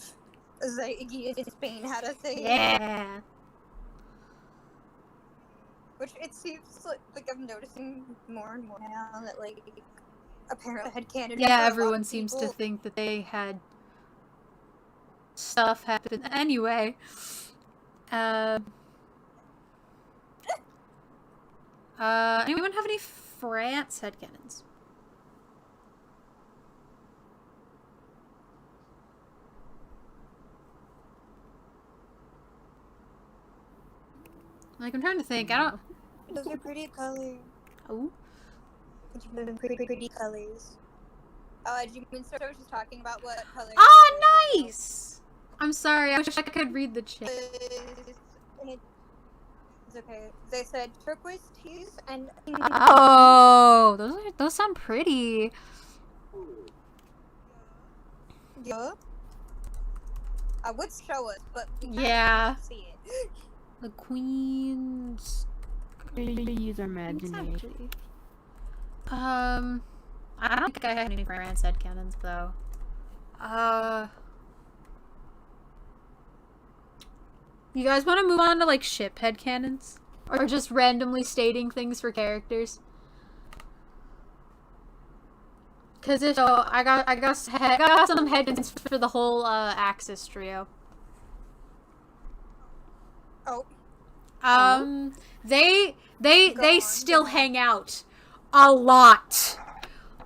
is that Iggy in Spain had a thing. Yeah. Which it seems like I'm noticing more and more now that, like, apparently headcanon. Yeah, everyone seems to think that they had stuff happen. Anyway. Anyone have any France headcanons? Like, I'm trying to think. I don't... Those are pretty colors. Oh? Pretty colors. Oh, did you mean so I was just talking about what color? Oh, nice! I'm sorry, I wish I could read the chat. It's okay. They said turquoise tees and... Oh, those sound pretty. Yeah. I would show us, but we Yeah. can't see it. The Queen's... Use our imagination. I don't think I have any France headcanons, though. You guys want to move on to, like, ship headcanons? Or just randomly stating things for characters? Because if so, I got some headcanons for the whole, Axis trio. Oh. They still hang out a lot.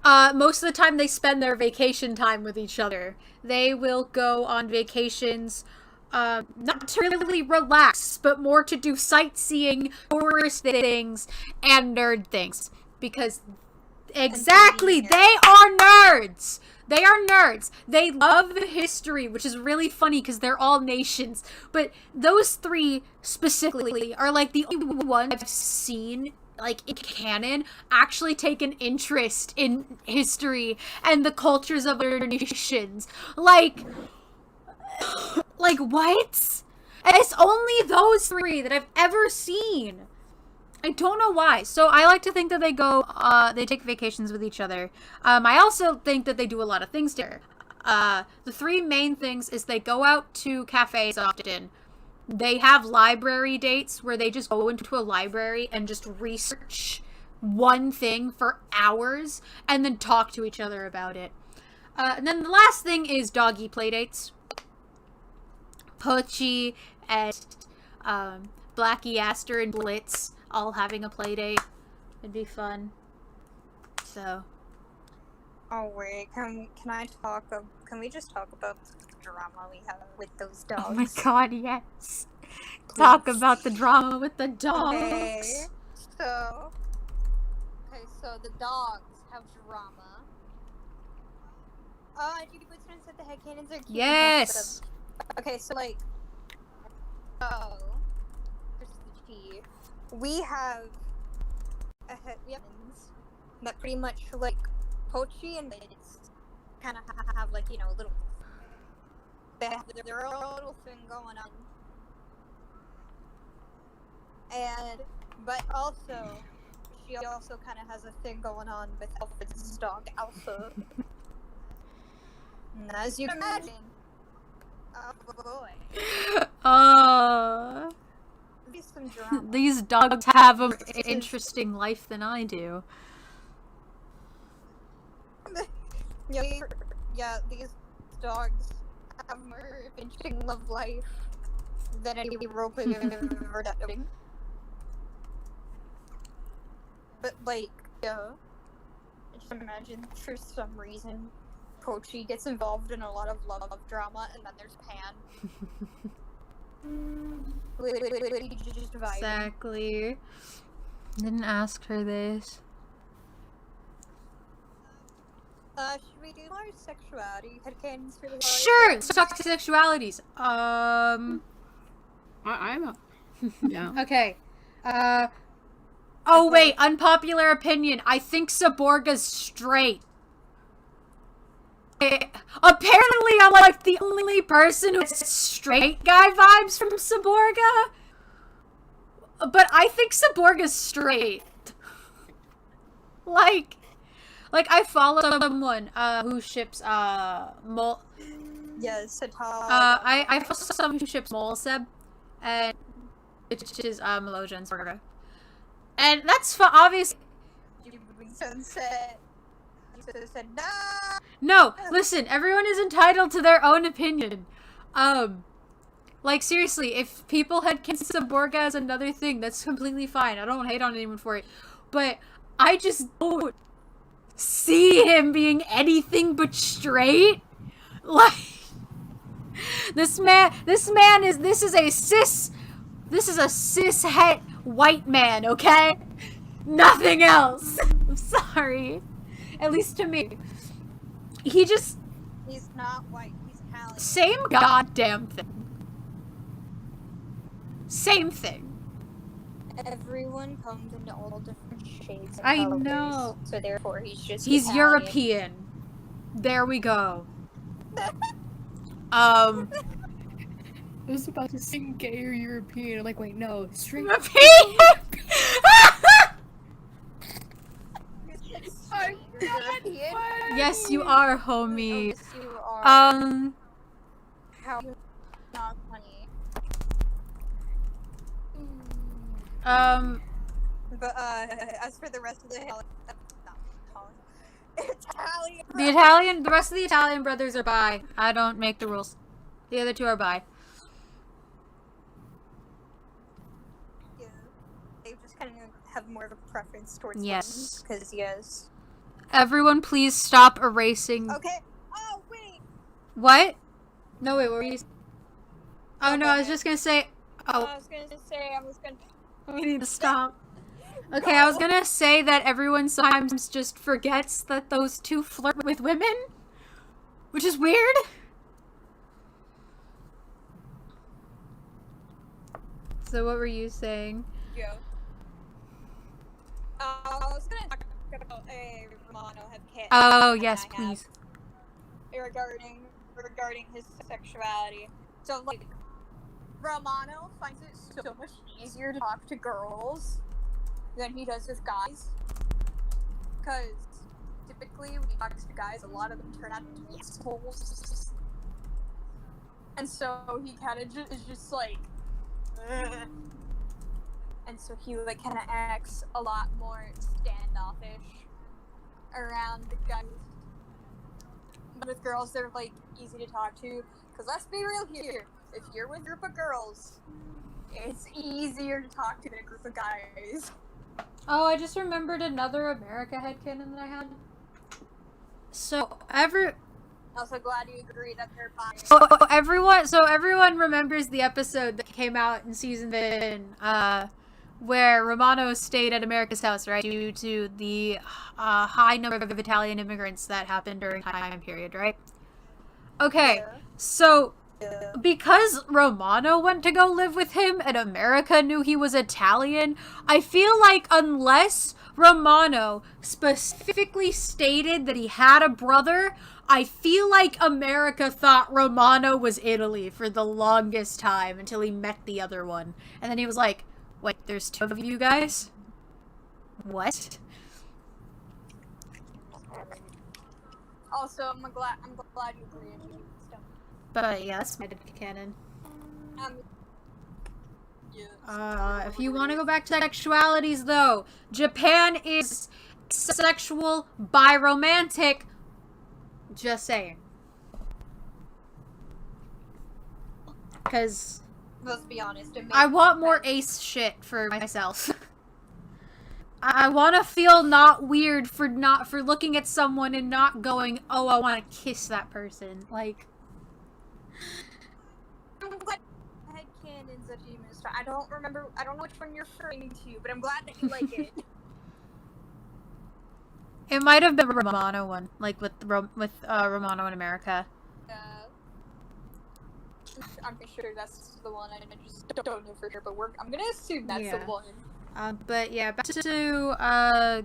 Most of the time they spend their vacation time with each other. They will go on vacations, not to really relax, but more to do sightseeing, tourist things, and nerd things. Because, exactly, they are nerds! They are nerds. They love the history, which is really funny because they're all nations. But those three specifically are like the only ones I've seen, like, in canon, actually take an interest in history and the cultures of other nations. Like, what? It's only those three that I've ever seen. I don't know why. So I like to think that they go, they take vacations with each other. I also think that they do a lot of things together. The three main things is they go out to cafes often. They have library dates where they just go into a library and just research one thing for hours and then talk to each other about it. And then the last thing is doggy playdates. Pochi and Blackie, Aster, and Blitz all having a playdate. It'd be fun. So. Oh wait, can we just talk about the drama we have with those dogs? Oh my god, yes. Talk about the drama with the dogs. Okay, so the dogs have drama. Judy Blitzman said the headcanons are cute. Yes. Okay, so like, there's the G. We have that pretty much like Pochi and Blitz kind of have like, you know, little. They have their own little thing going on. But also, she also kind of has a thing going on with Alfred's dog, Alpha. And as you can imagine, oh boy. Some drama. These dogs have an interesting life than I do. Yeah, these dogs have more interesting love life than any roleplay I've ever done. But like, yeah, just imagine for some reason Pochi gets involved in a lot of love drama, and then there's Pan. Just vibing. Exactly. Didn't ask her this. Should we do more sexuality headcanons for the Sure! Let's talk to sexualities. I'm yeah. Okay. Oh wait, unpopular opinion. I think Saborga's straight. Apparently I'm like the only person who has straight guy vibes from Saborga. But I think Saborga's straight. Like I follow someone who ships Mol. Yes, I follow someone who ships Molseb, and which is Meloja and Saborga. And that's obviously. Sunset. You said no. No, listen. Everyone is entitled to their own opinion. Like seriously, if people had considered Saborga as another thing, that's completely fine. I don't hate on anyone for it, but I just don't see him being anything but straight. Like this is a cis het white man, okay? Nothing else. I'm sorry. At least to me. He's not white, he's Italian. Same goddamn thing. Same thing. Everyone comes in all different shades of I colors, know. so therefore he's He's Italian. European. There we go. I was about to sing gay or European. I'm like, wait, no, straight. European! I'm not Yes, you are, homie. Yes, you are. How not funny. But as for the rest of the Italian, the rest of the Italian brothers are bi. I don't make the rules. The other two are bi. yeah, they just kind of have more of a preference towards Yes. because yes. Everyone, please stop erasing. Okay. Oh wait. What? No, wait. What were you? Oh no, I was just gonna say. Oh, I was gonna. we need to stop. Okay, I was gonna say that everyone sometimes just forgets that those two flirt with women, which is weird. So what were you saying? Yeah. I was gonna talk about a Romano headcanon. Oh yes, I have please. Regarding his sexuality. So like, Romano finds it so much easier to talk to girls than he does with guys. Because typically when he talks to guys, a lot of them turn out to be assholes. And so he kind of is just like, ugh. and so he like kind of acts a lot more standoffish around the guys. But with girls, they're like easy to talk to. Cause let's be real here, if you're with a group of girls, it's easier to talk to than a group of guys. Oh, I just remembered another America headcanon that I had. So Also glad you agree that they're biased. So everyone remembers the episode that came out in season 7, where Romano stayed at America's house, right? Due to the high number of Italian immigrants that happened during that time period, right? Okay, Yeah. so because Romano went to go live with him and America knew he was Italian, I feel like unless Romano specifically stated that he had a brother, I feel like America thought Romano was Italy for the longest time until he met the other one. And then he was like, wait, there's 2 of you guys? What? Also, I'm glad you agree. But yeah, that's my canon. Yeah. If you want to go back to sexualities, though, Japan is sexual, biromantic. Just saying. Because Let's be honest. I want more ace shit for myself. I want to feel not weird for looking at someone and not going, oh, I want to kiss that person. Like, I'm glad headcanons that you missed. I don't know which one you're referring to, but I'm glad that you like it. it might have been the Romano one, like with Romano in America. I'm pretty sure that's the one. I just don't know for sure, but I'm gonna assume that's the Yeah. one. But yeah, back to I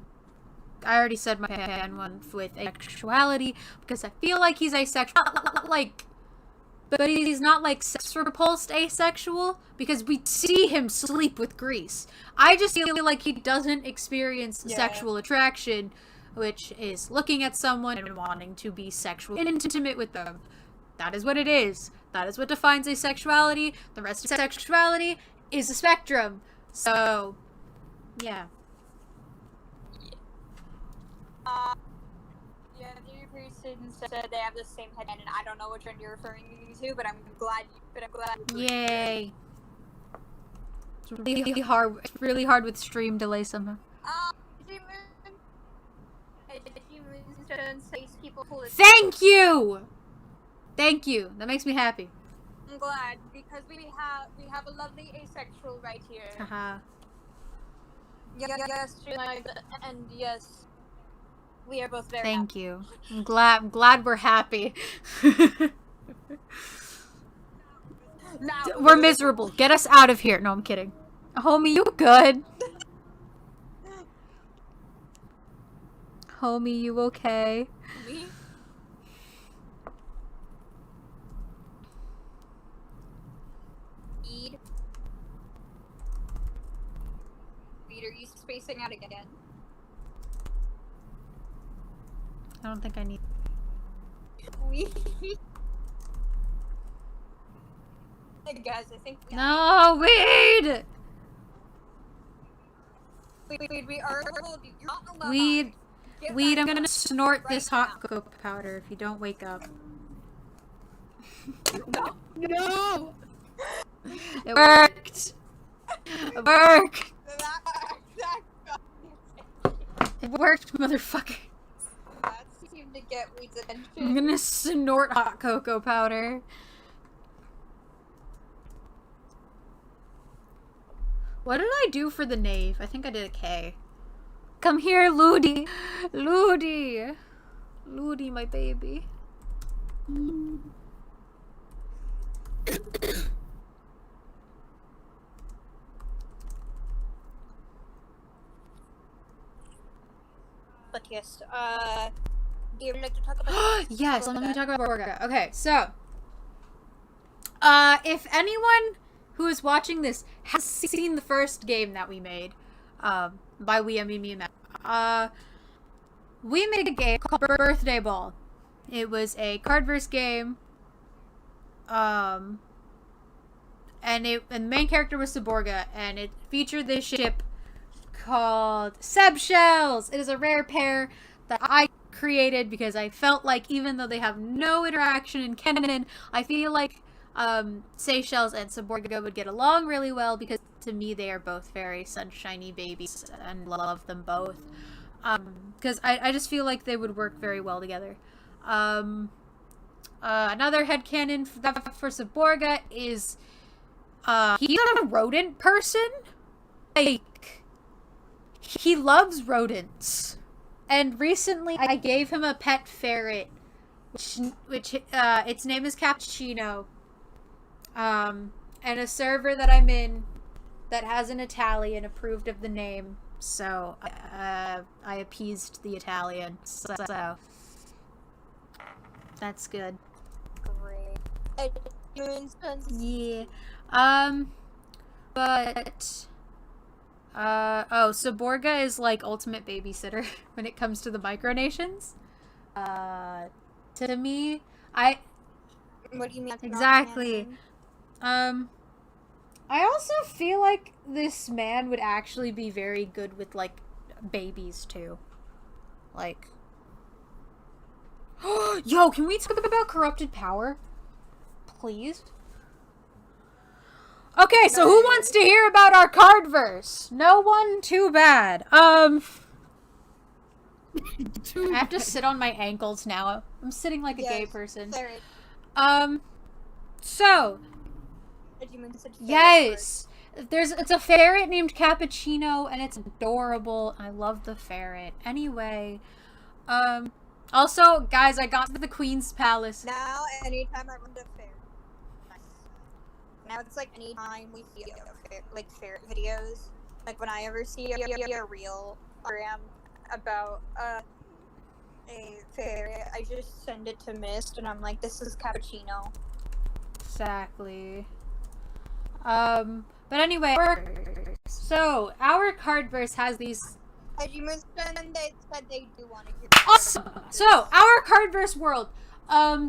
already said my fan one with asexuality because I feel like he's asexual, like, but he's not like sex repulsed asexual because we see him sleep with Grease. I just feel like he doesn't experience sexual attraction, which is looking at someone and wanting to be sexually intimate with them. That is what it is. That is what defines asexuality. The rest of sexuality is a spectrum. So, yeah. Yeah, the person said they have the same head, and I don't know which one you're referring to, but I'm glad. Yay. It's really hard. It's really hard with stream delay somehow. Thank you. Thank you. That makes me happy. I'm glad because we have a lovely asexual right here. Haha. Yes, and yes, we are both very Thank happy. you. I'm glad we're happy. Now, We're miserable. Get us out of here. No, I'm kidding. Homie, you good? Homie, you okay? we are you spacing out again? I don't think I need. We hey guys, I think No, weed! we are you're not allowed. Weed. Get Weed, back I'm gonna up snort right this hot cocoa powder if you don't wake up. now. No! It worked! It worked! It worked, motherfucker. That seemed to get Weed's attention. I'm gonna snort hot cocoa powder. What did I do for the knave? I think I did a K. Come here, Ludi! Ludi! Ludi, my baby. But yes, do you like to talk about Yes, let me talk about Borga. Okay, so, if anyone who is watching this has seen the first game that we made, by we, I mean me and Matt, we made a game called Birthday Ball. It was a cardverse game, and the main character was Saborga, and it featured this ship called Sebshells. It is a rare pair that I created because I felt like even though they have no interaction in canon, I feel like Seychelles and Saborga would get along really well because to me they are both very sunshiny babies and love them both. Because I just feel like they would work very well together. Another headcanon for Saborga is he's a rodent person. Like, he loves rodents. And recently I gave him a pet ferret, which its name is Cappuccino. And a server that I'm in that has an Italian approved of the name, so I appeased the Italian, so that's good. Great. Yeah. But Saborga is like ultimate babysitter when it comes to the micronations. To me, What do you mean? exactly. I also feel like this man would actually be very good with, like, babies, too. Like... Yo, can we talk about corrupted power? Please? Okay, so who wants to hear about our cardverse? No one? Too bad. I have to sit on my ankles now. I'm sitting like a gay person. Ferret. So... Did you mean to say ferret? Yes! It's a ferret named Cappuccino, and it's adorable. I love the ferret. Anyway, also, guys, I got to the Queen's Palace. Now, anytime I run to ferret. Now it's like anytime we see ferret videos. Like when I ever see a reel about a ferret, I just send it to Mist, and I'm like, this is Cappuccino. Exactly. But anyway, so our cardverse has these. As you mentioned, they said they do want to hear. Awesome. So our cardverse world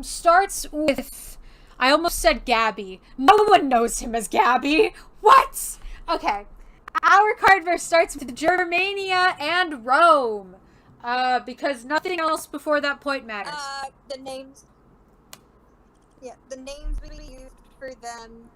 starts with. I almost said Gabby. No one knows him as Gabby. What? Okay. Our cardverse starts with Germania and Rome. Because nothing else before that point matters. The names we used for them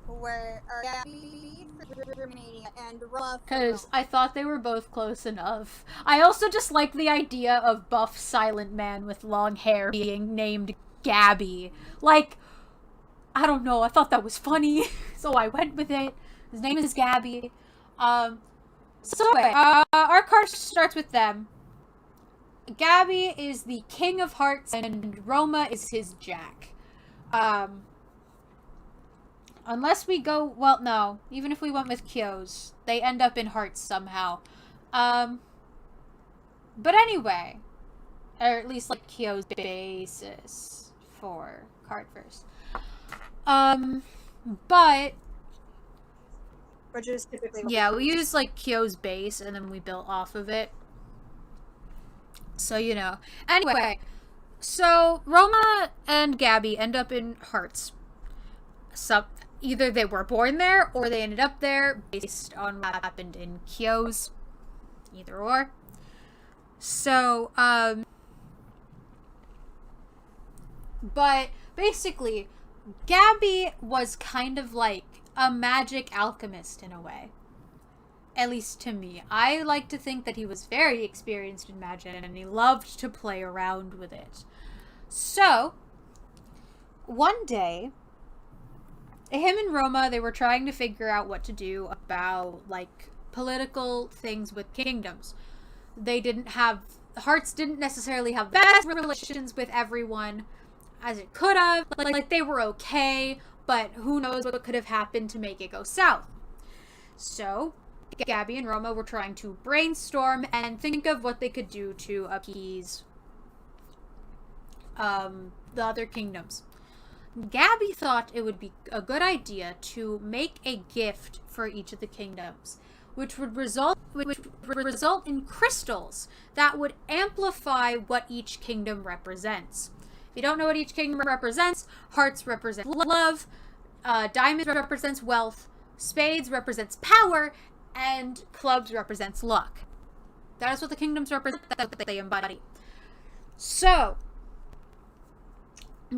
were Gabby for Germania and Roma for Rome. Because I thought they were both close enough. I also just like the idea of buff silent man with long hair being named Gabby. Like, I don't know, I thought that was funny, so I went with it. His name is Gabby. So anyway, our card starts with them. Gabby is the King of Hearts, and Roma is his Jack. Unless we go, well, no. Even if we went with Kyo's, they end up in Hearts somehow. But anyway, or at least like Kyo's basis for cardverse. But Which is typically yeah, we use like Kyo's base and then we built off of it. So, you know. Anyway, so Roma and Gabby end up in Hearts. Either they were born there or they ended up there based on what happened in Kyo's. Either or. So, but basically, Gabby was kind of like a magic alchemist in a way. At least to me. I like to think that he was very experienced in magic and he loved to play around with it. So, one day, him and Roma, they were trying to figure out what to do about, like, political things with kingdoms. Hearts didn't necessarily have best relations with everyone as it could have. Like, they were okay, but who knows what could have happened to make it go south. So, Gabby and Roma were trying to brainstorm and think of what they could do to appease the other kingdoms. Gabby thought it would be a good idea to make a gift for each of the kingdoms, which would result in crystals that would amplify what each kingdom represents. If you don't know what each kingdom represents, hearts represent love, diamonds represents wealth, spades represents power, and clubs represents luck. That is what the kingdoms represent, that they embody. So,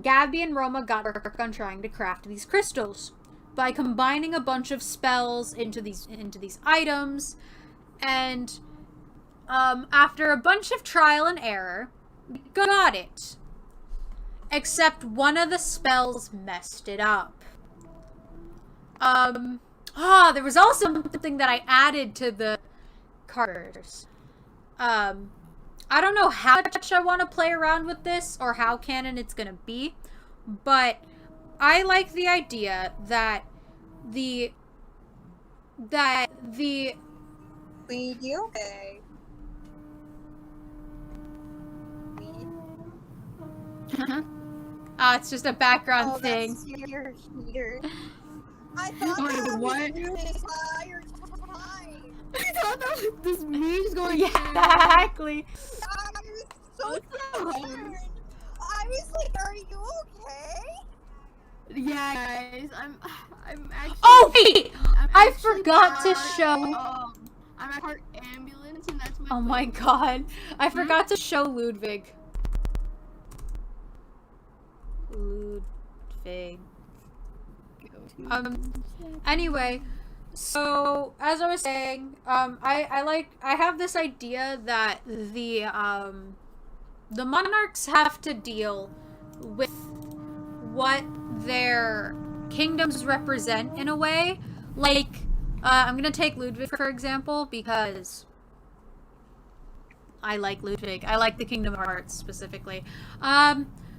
Gabby and Roma got work on trying to craft these crystals by combining a bunch of spells into these items, and after a bunch of trial and error, we got it. Except one of the spells messed it up. There was also something that I added to the cards. I don't know how much I want to play around with this or how canon it's gonna be, but I like the idea that the Weed, you okay? it's just a background thing. That's your heater. I thought Wait, that what? was your entire time. I thought that this meme's going Exactly. I was so What's the concerned. I was like, are you okay? Yeah, guys, I'm actually. Oh wait! I'm I actually forgot to part, show. I'm at part ambulance, and that's my. Oh my god! I forgot to show Ludwig. Ludwig. Anyway, so as I was saying, I have this idea that the monarchs have to deal with what their kingdoms represent in a way. Like, I'm gonna take Ludwig for example because I like Ludwig. I like the Kingdom Hearts specifically.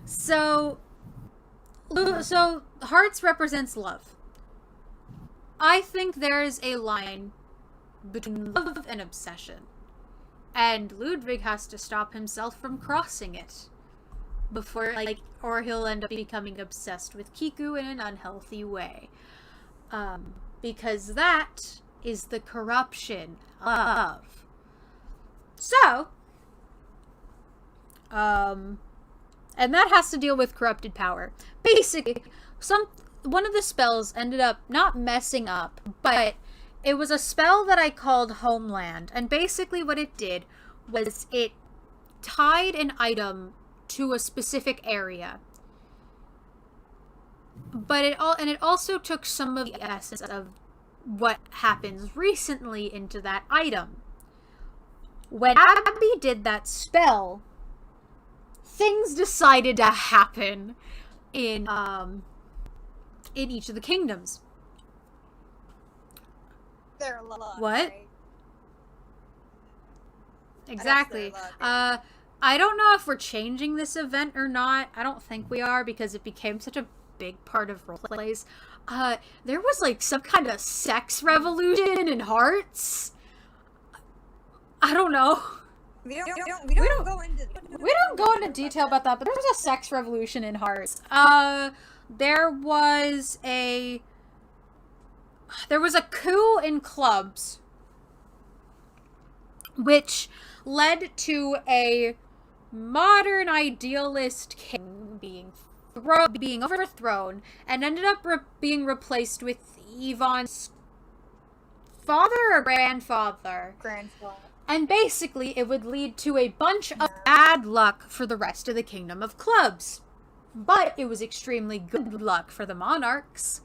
So hearts represents love. I think there is a line between love and obsession, and Ludwig has to stop himself from crossing it before, or he'll end up becoming obsessed with Kiku in an unhealthy way. Because that is the corruption of. So, and that has to deal with corrupted power. Basically, one of the spells ended up not messing up, but it was a spell that I called Homeland, and basically what it did was it tied an item to a specific area. But it also took some of the essence of what happens recently into that item. When Abby did that spell, things decided to happen in each of the kingdoms. Their luck. What? Right? Exactly. That's their luck. I don't know if we're changing this event or not. I don't think we are because it became such a big part of roleplays. There was like some kind of sex revolution in Hearts. I don't know. We don't go into detail about that, but there was a sex revolution in Hearts. There was a coup in clubs, which led to a modern idealist king being overthrown and ended up being replaced with Yvonne's father or grandfather. And basically, it would lead to a bunch of bad luck for the rest of the Kingdom of Clubs. But it was extremely good luck for the monarchs.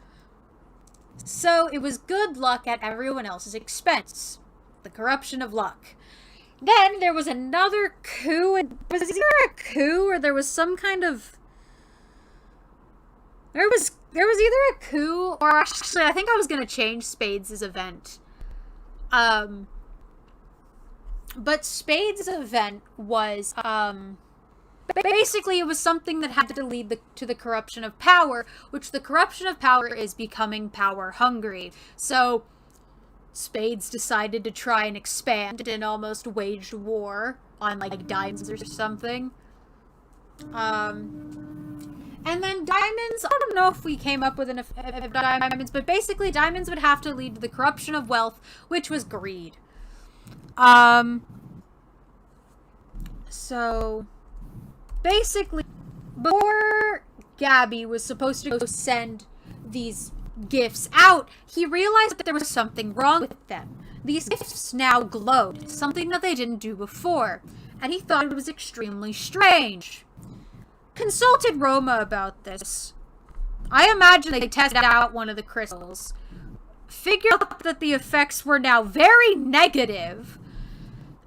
So it was good luck at everyone else's expense. The corruption of luck. Then there was another coup. Was there a coup or there was some kind of... There was either a coup or actually I think I was going to change Spades' event. But Spades' event was, basically it was something that had to lead to the corruption of power, which the corruption of power is becoming power hungry. So, Spades decided to try and expand and almost waged war on, like, diamonds or something. And then diamonds, I don't know if we came up with enough diamonds, but basically diamonds would have to lead to the corruption of wealth, which was greed. So, basically, before Gabby was supposed to go send these gifts out, he realized that there was something wrong with them. These gifts now glowed, something that they didn't do before, and he thought it was extremely strange. Consulted Roma about this. I imagine they tested out one of the crystals, figured out that the effects were now very negative,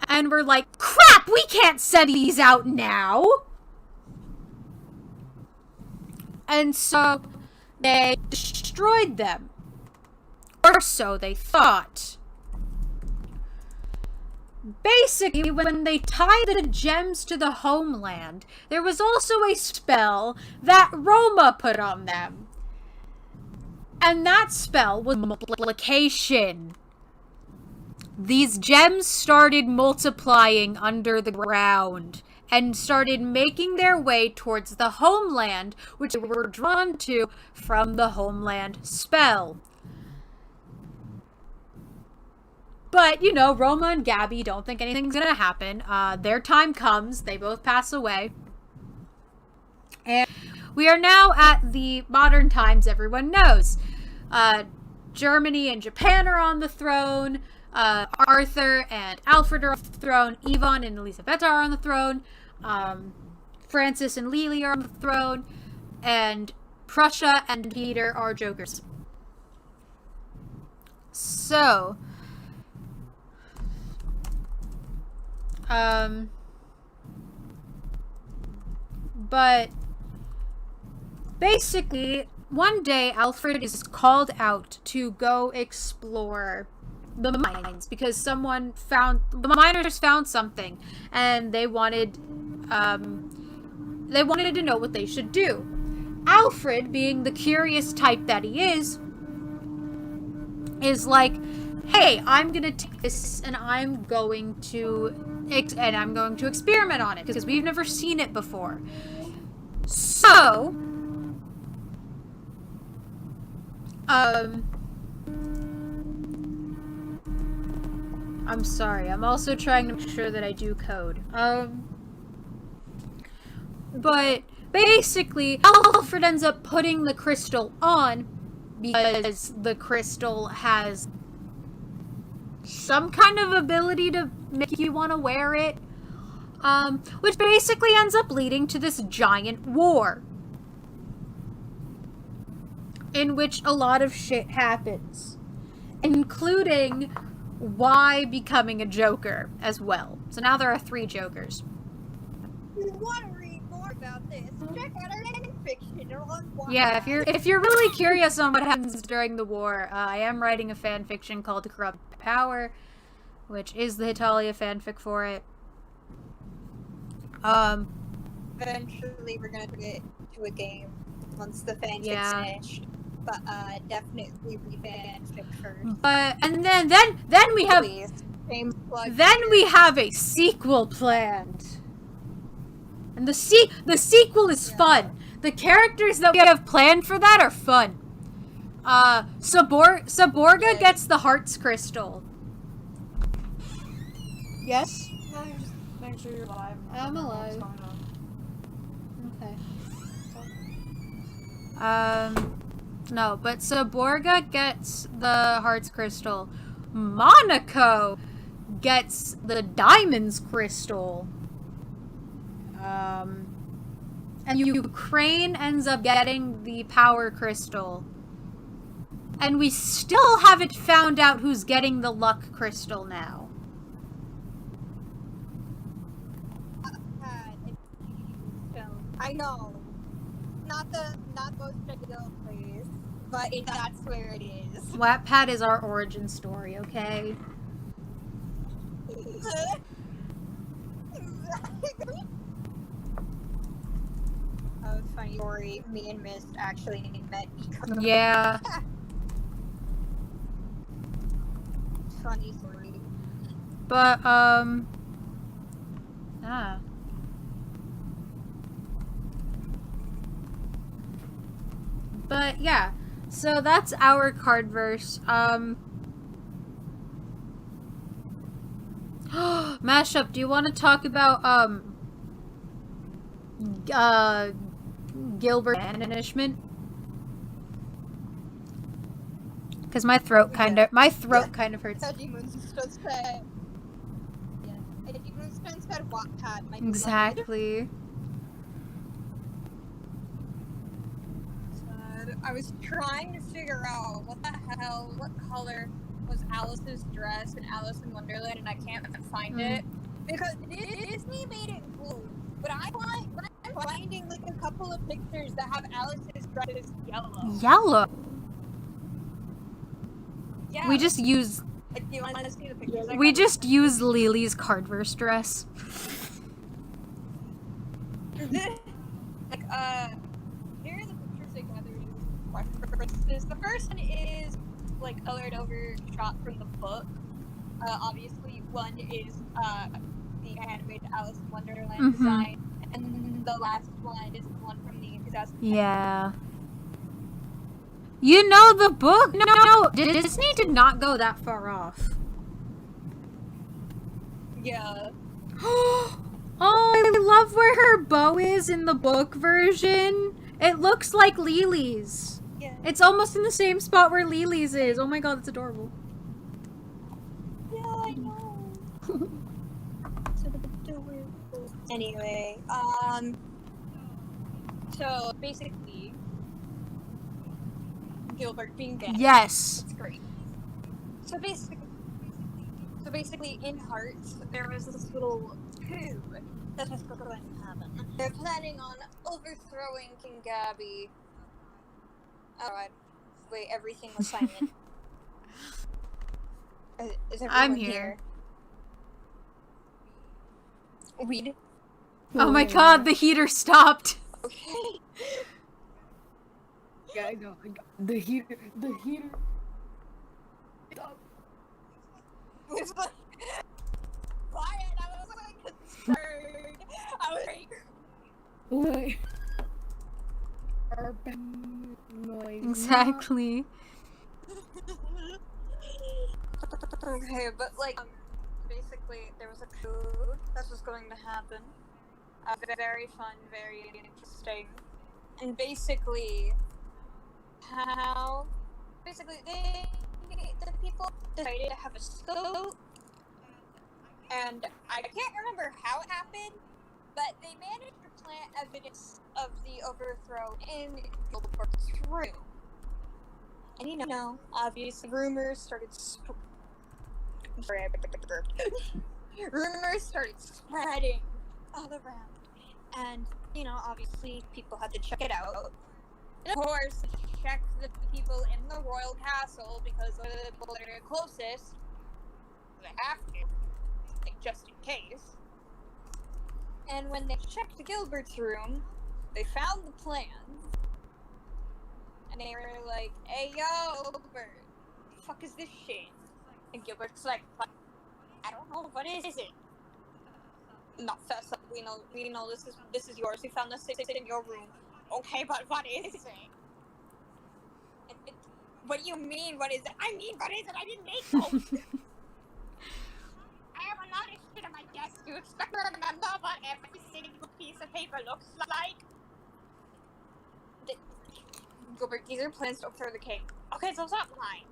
and were like, crap, we can't send these out now! And so they destroyed them. Or so they thought. Basically, when they tied the gems to the homeland, there was also a spell that Roma put on them. And that spell was multiplication. These gems started multiplying under the ground and started making their way towards the homeland, which they were drawn to from the homeland spell. But, you know, Roma and Gabby don't think anything's gonna happen. Their time comes. They both pass away. And we are now at the modern times everyone knows. Germany and Japan are on the throne. Arthur and Alfred are on the throne. Yvonne and Elisabetta are on the throne. Francis and Lily are on the throne. And Prussia and Peter are jokers. So... but basically, one day Alfred is called out to go explore the mines because the miners found something, and they wanted to know what they should do. Alfred, being the curious type that he is like, hey, I'm gonna take this and I'm going to experiment on it because we've never seen it before. So, I'm sorry. I'm also trying to make sure that I do code. But basically, Alfred ends up putting the crystal on because the crystal has some kind of ability to make you want to wear it, which basically ends up leading to this giant war in which a lot of shit happens, including Y becoming a Joker as well. So now there are 3 Jokers. If you want to read more about this, check out our fanfiction on Wattpad. Yeah, if you're really curious on what happens during the war, I am writing a fanfiction called Corrupt Power, which is the Hitalia fanfic for it. Eventually we're gonna get to a game once the fanfic's finished. But definitely read fanfic first. But and then we have we have a sequel planned. And the sequel is fun. The characters that we have planned for that are fun. Saborga gets the Hearts Crystal. Yes? No, just make sure you're alive. I'm alive. Okay. No, but Saborga gets the Hearts Crystal. Monaco gets the Diamonds Crystal. And Ukraine ends up getting the Power Crystal. And we still haven't found out who's getting the Luck Crystal now. I know. Not most technical place, but that's where it is. Wattpad is our origin story, okay? Funny story. Me and Mist actually met because yeah. Funny story. But But yeah, so that's our cardverse. Mashup, do you want to talk about Gilbert banishment? Because my throat kind of hurts. Eddie Moonstone said. Yeah. Eddie Moonstone said Wattpad. My Exactly. I was trying to figure out what color was Alice's dress in Alice in Wonderland, and I can't find it because Disney made it blue. But I'm finding like a couple of pictures that have Alice's dress as yellow. Yellow. Yeah. We just use. Like, do you want to see the pictures? We just use Lily's Cardverse dress. Like, here are the pictures I gathered. The first one is like colored over shot from the book. Obviously, one is the animated Alice in Wonderland design, and the last one is the one from the 2010. Yeah. You know the book? No, Disney did not go that far off. Yeah. Oh, I love where her bow is in the book version. It looks like Lily's. Yeah. It's almost in the same spot where Lily's is. Oh my god, that's adorable. Yeah, I know. So adorable. Anyway, so basically, Gilbert being dead. Yes. It's great. So basically, in Hearts, there was this little coup that was going to happen. They're planning on overthrowing King Gabby. Alright. Wait, everything was silent. Is everyone I'm here. Weed. Oh my god, the heater stopped. Okay. Yeah, I know. The heater. Stop. It's like, quiet, I was like concerned. I was like, What? Our noise. Exactly. okay, but like, basically, there was a coup that was going to happen. Very fun, very interesting. And basically, the people decided to have a scope, and I can't remember how it happened, but they managed to plant evidence of the overthrow in Gilbert's room. And you know, obviously rumors started rumors started spreading all around. And, you know, obviously people had to check it out. And of course, check the people in the royal castle because they're the people that are closest. They have to, like, just in case. And when they checked Gilbert's room, they found the plans. And they were like, hey, yo, Gilbert, the fuck is this shit? And Gilbert's like, I don't know, what is it? Not fast up, we know this is yours, we found this in your room. Okay, but what is it? What do you mean, what is it? I mean, what is it? I didn't make those! I have a lot of shit on my desk. You expect me to remember what every single piece of paper looks like? Gilbert, these are plans to overthrow the king. Okay, so stop lying.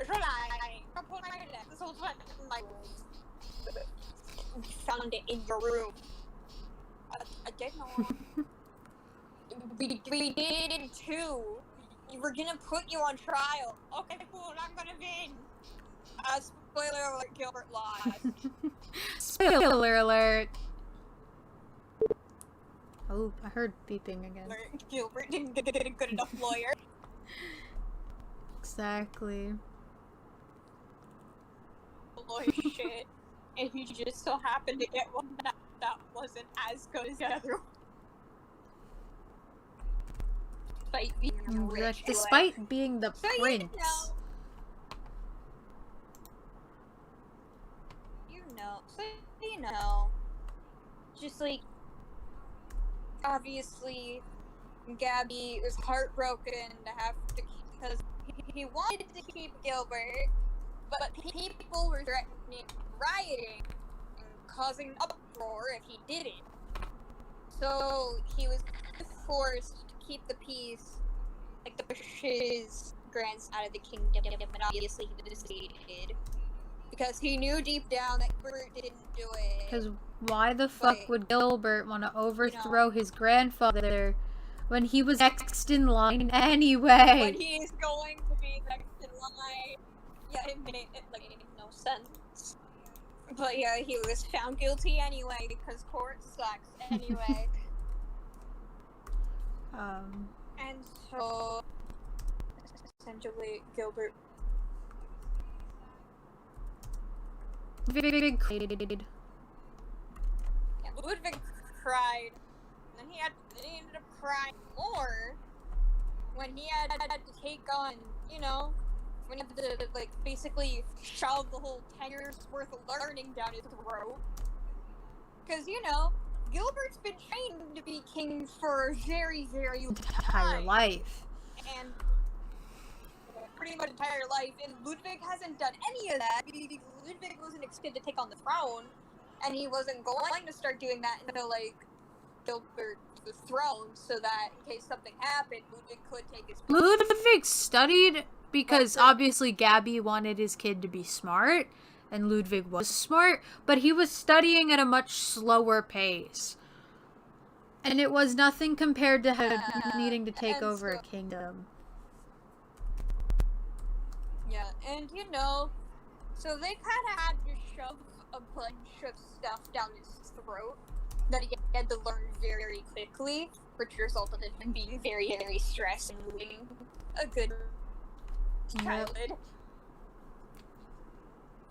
Stop lying. Don't pull my desk. This whole time in my room. We found it in your room. I didn't know. we did it too. We're gonna put you on trial. Okay, cool. I'm gonna win. Spoiler alert: Gilbert lost. Spoiler alert. Oh, I heard beeping again. Gilbert didn't get a good enough lawyer. Exactly. Lawyer shit. And he just so happened to get one that wasn't as good as the other one. Despite being rich. Despite being the So prince. You know, just like, obviously, Gabby was heartbroken to have to keep, because he wanted to keep Gilbert, but people were threatening, rioting, and causing uproar if he didn't. So he was forced to keep the peace, like the Bushes grandson out of the kingdom, and obviously he decided because he knew deep down that Gilbert didn't do it. Because why the fuck would Gilbert want to overthrow his grandfather when he was next in line anyway? When he's going to be next in line. Yeah, it made no sense. But yeah, he was found guilty anyway because court sucks anyway. And so essentially Gilbert Ludwig cried, and then he ended up crying more when he had to take on, when he had to, like, basically shove the whole 10 years worth of learning down his throat. Because, Gilbert's been trained to be king for a very, very long entire life. And pretty much entire life, and Ludwig hasn't done any of that. Ludwig wasn't expected to take on the throne, and he wasn't going to start doing that until, like, Gilbert was thrown, so that in case something happened, Ludwig could take his place. Ludwig studied because obviously Gabby wanted his kid to be smart, and Ludwig was smart, but he was studying at a much slower pace. And it was nothing compared to him needing to take over a kingdom. Yeah, and so they kind of had to shove a bunch of stuff down his throat that he had to learn very quickly, which resulted in him being very, very stressed and losing a good childhood.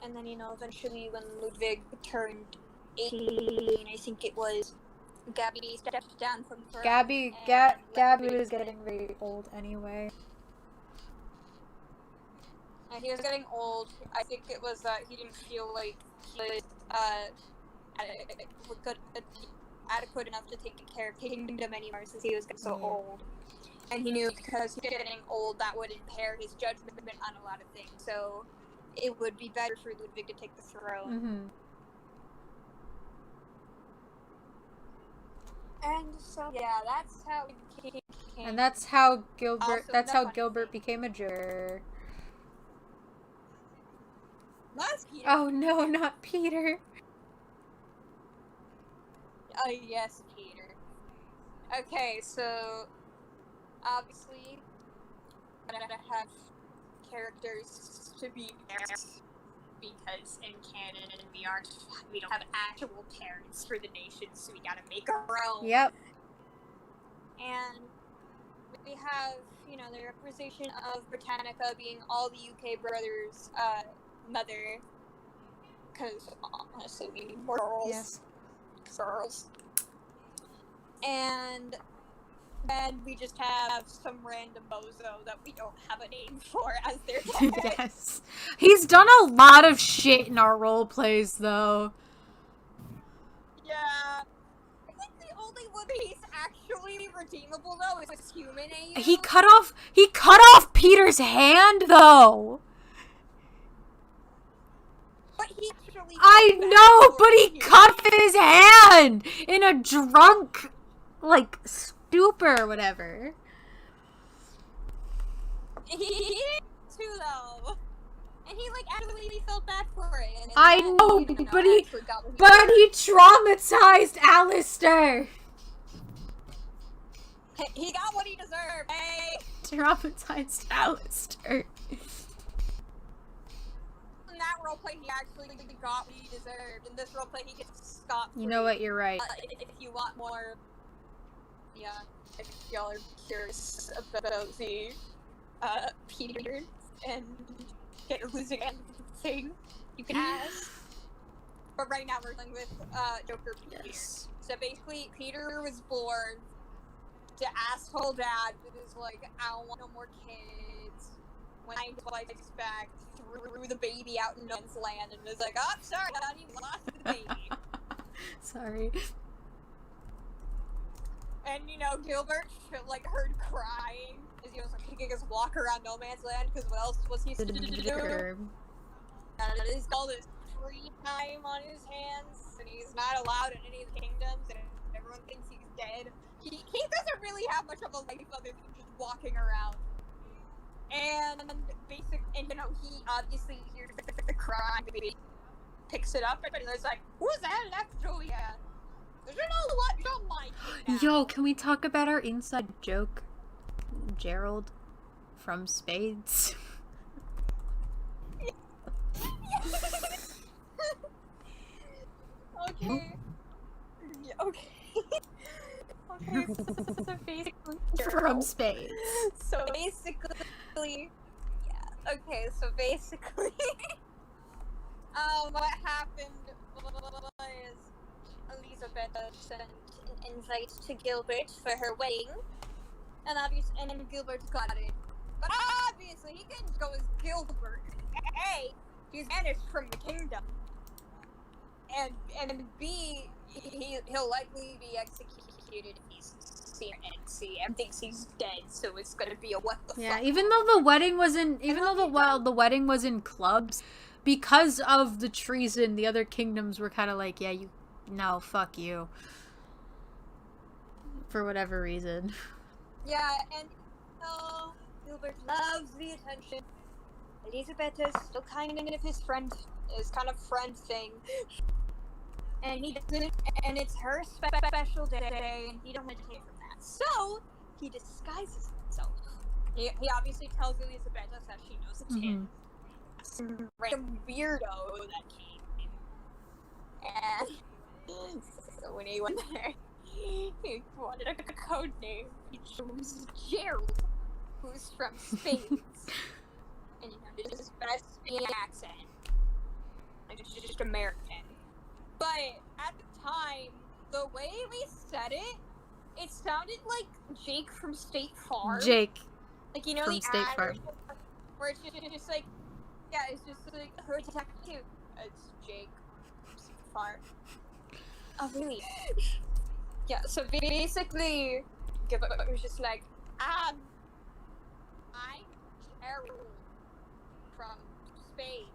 And then, eventually when Ludwig turned 18, I think it was, Gabby stepped down from the throne. Gabby was getting very old anyway. He was getting old. I think it was that he didn't feel like he was adequate enough to take care of the kingdom anymore since he was getting so old. And he knew because he was getting old that would impair his judgment on a lot of things. So it would be better for Ludwig to take the throne. Mm-hmm. And so yeah, that's how he became. And that's how Gilbert. Also, that's how Gilbert became a juror. That's Peter. Oh no, not Peter. Oh yes, Peter. Okay, so obviously I'm gonna have characters to be parents because in canon we don't have actual parents for the nations, so we gotta make our own. Yep. And we have, the representation of Britannica being all the UK brothers' mother, because honestly we need more girls. Yes. Girls. And then we just have some random bozo that we don't have a name for as their dad. Yes. He's done a lot of shit in our role plays, though. Yeah. I think the only one he's actually redeemable, though, is Human AU. He cut off Peter's hand, though. But he actually... I know, but he cut off his hand in a drunk, stupor or whatever. He did too, though. And he, actually felt bad for it. And I know, but he traumatized Alistair. He got what he deserved, hey! Traumatized Alistair. In that roleplay, he actually got what he deserved. In this roleplay, he gets scot-free. You know what, you're right. If you want more... Yeah, if y'all are curious about the, Peter and losing thing, you can ask. But right now we're dealing with, Joker Peter. Yes. So basically, Peter was born to asshole dad who was like, I don't want no more kids. When his wife is back, threw the baby out in no man's land and was like, oh, sorry, honey, we lost the baby. Sorry. And, Gilbert, heard crying as he was, taking his walk around no man's land, because what else was he supposed to do? He's got all this free time on his hands, and he's not allowed in any of the kingdoms, and everyone thinks he's dead. He doesn't really have much of a life other than just walking around. And and he obviously hears the cry, maybe picks it up, and he's like, "Who's that left Julia? You know what? You're my kid now." Yo, can we talk about our inside joke? Gerald from Spades. Okay. Yeah, okay. Okay. So basically, From Spades. So basically, yeah. Okay. So basically, what happened was Elizabeth sent an invite to Gilbert for her wedding, and then Gilbert got it. But obviously, he couldn't go as Gilbert. A, he's banished from the kingdom, and B, he'll likely be executed if he's seen Nancy and thinks he's dead. So it's gonna be a what the Yeah, fuck. even though the wedding was in, the wedding was in clubs, because of the treason, the other kingdoms were kind of like, yeah, no, fuck you. For whatever reason. Yeah, and Gilbert loves the attention. Elizabeth is still kind of his friend, friend thing. And he doesn't, and it's her special day, and he don't hesitate from that. So, he disguises himself. He obviously tells Elizabeth that she knows it's him. Some random weirdo that came. And so when he went there, he wanted a code name. He chose Gerald, who's from Spades. And did his best speaking accent. Like, it's just American. But at the time, the way we said it, it sounded like Jake from State Farm. Jake. Like, you know, from the State ad Farm. where it's just like, yeah, it's just like, her detective. It's Jake from State Farm. Oh, really? Yeah, so basically, Gilbert was just like, I'm Gerald from Spades.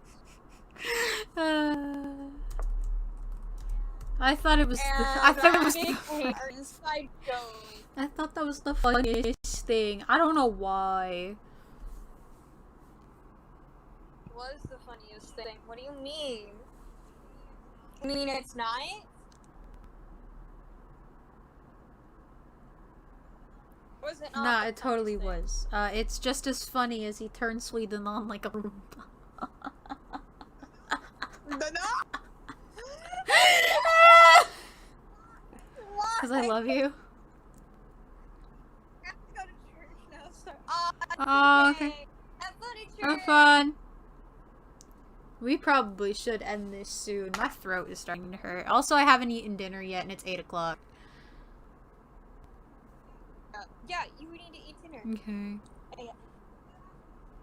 I thought it was inside joke. I thought that was the funniest thing. I don't know why. What is the funniest thing? What do you mean? You mean it's not? Was it not? Nah, the it totally funniest was. It's just as funny as he turned Sweden on like a Roomba. thing? Because I love you. I have to go to church now, so. Oh, okay. Have fun at Have church. fun. We probably should end this soon. My throat is starting to hurt. Also, I haven't eaten dinner yet, and it's 8 o'clock. Yeah, you need to eat dinner. Okay.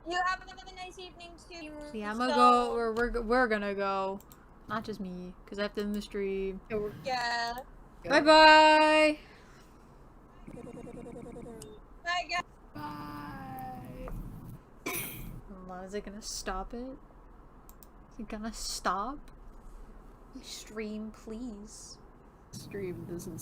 You have a nice evening too. Yeah, I'm gonna go. We're gonna go. Not just me, because I have to end the stream. Yeah. Bye bye. Bye, guys. Bye. Hold on, is it gonna stop it? Is it gonna stop? Stream, please. Stream doesn't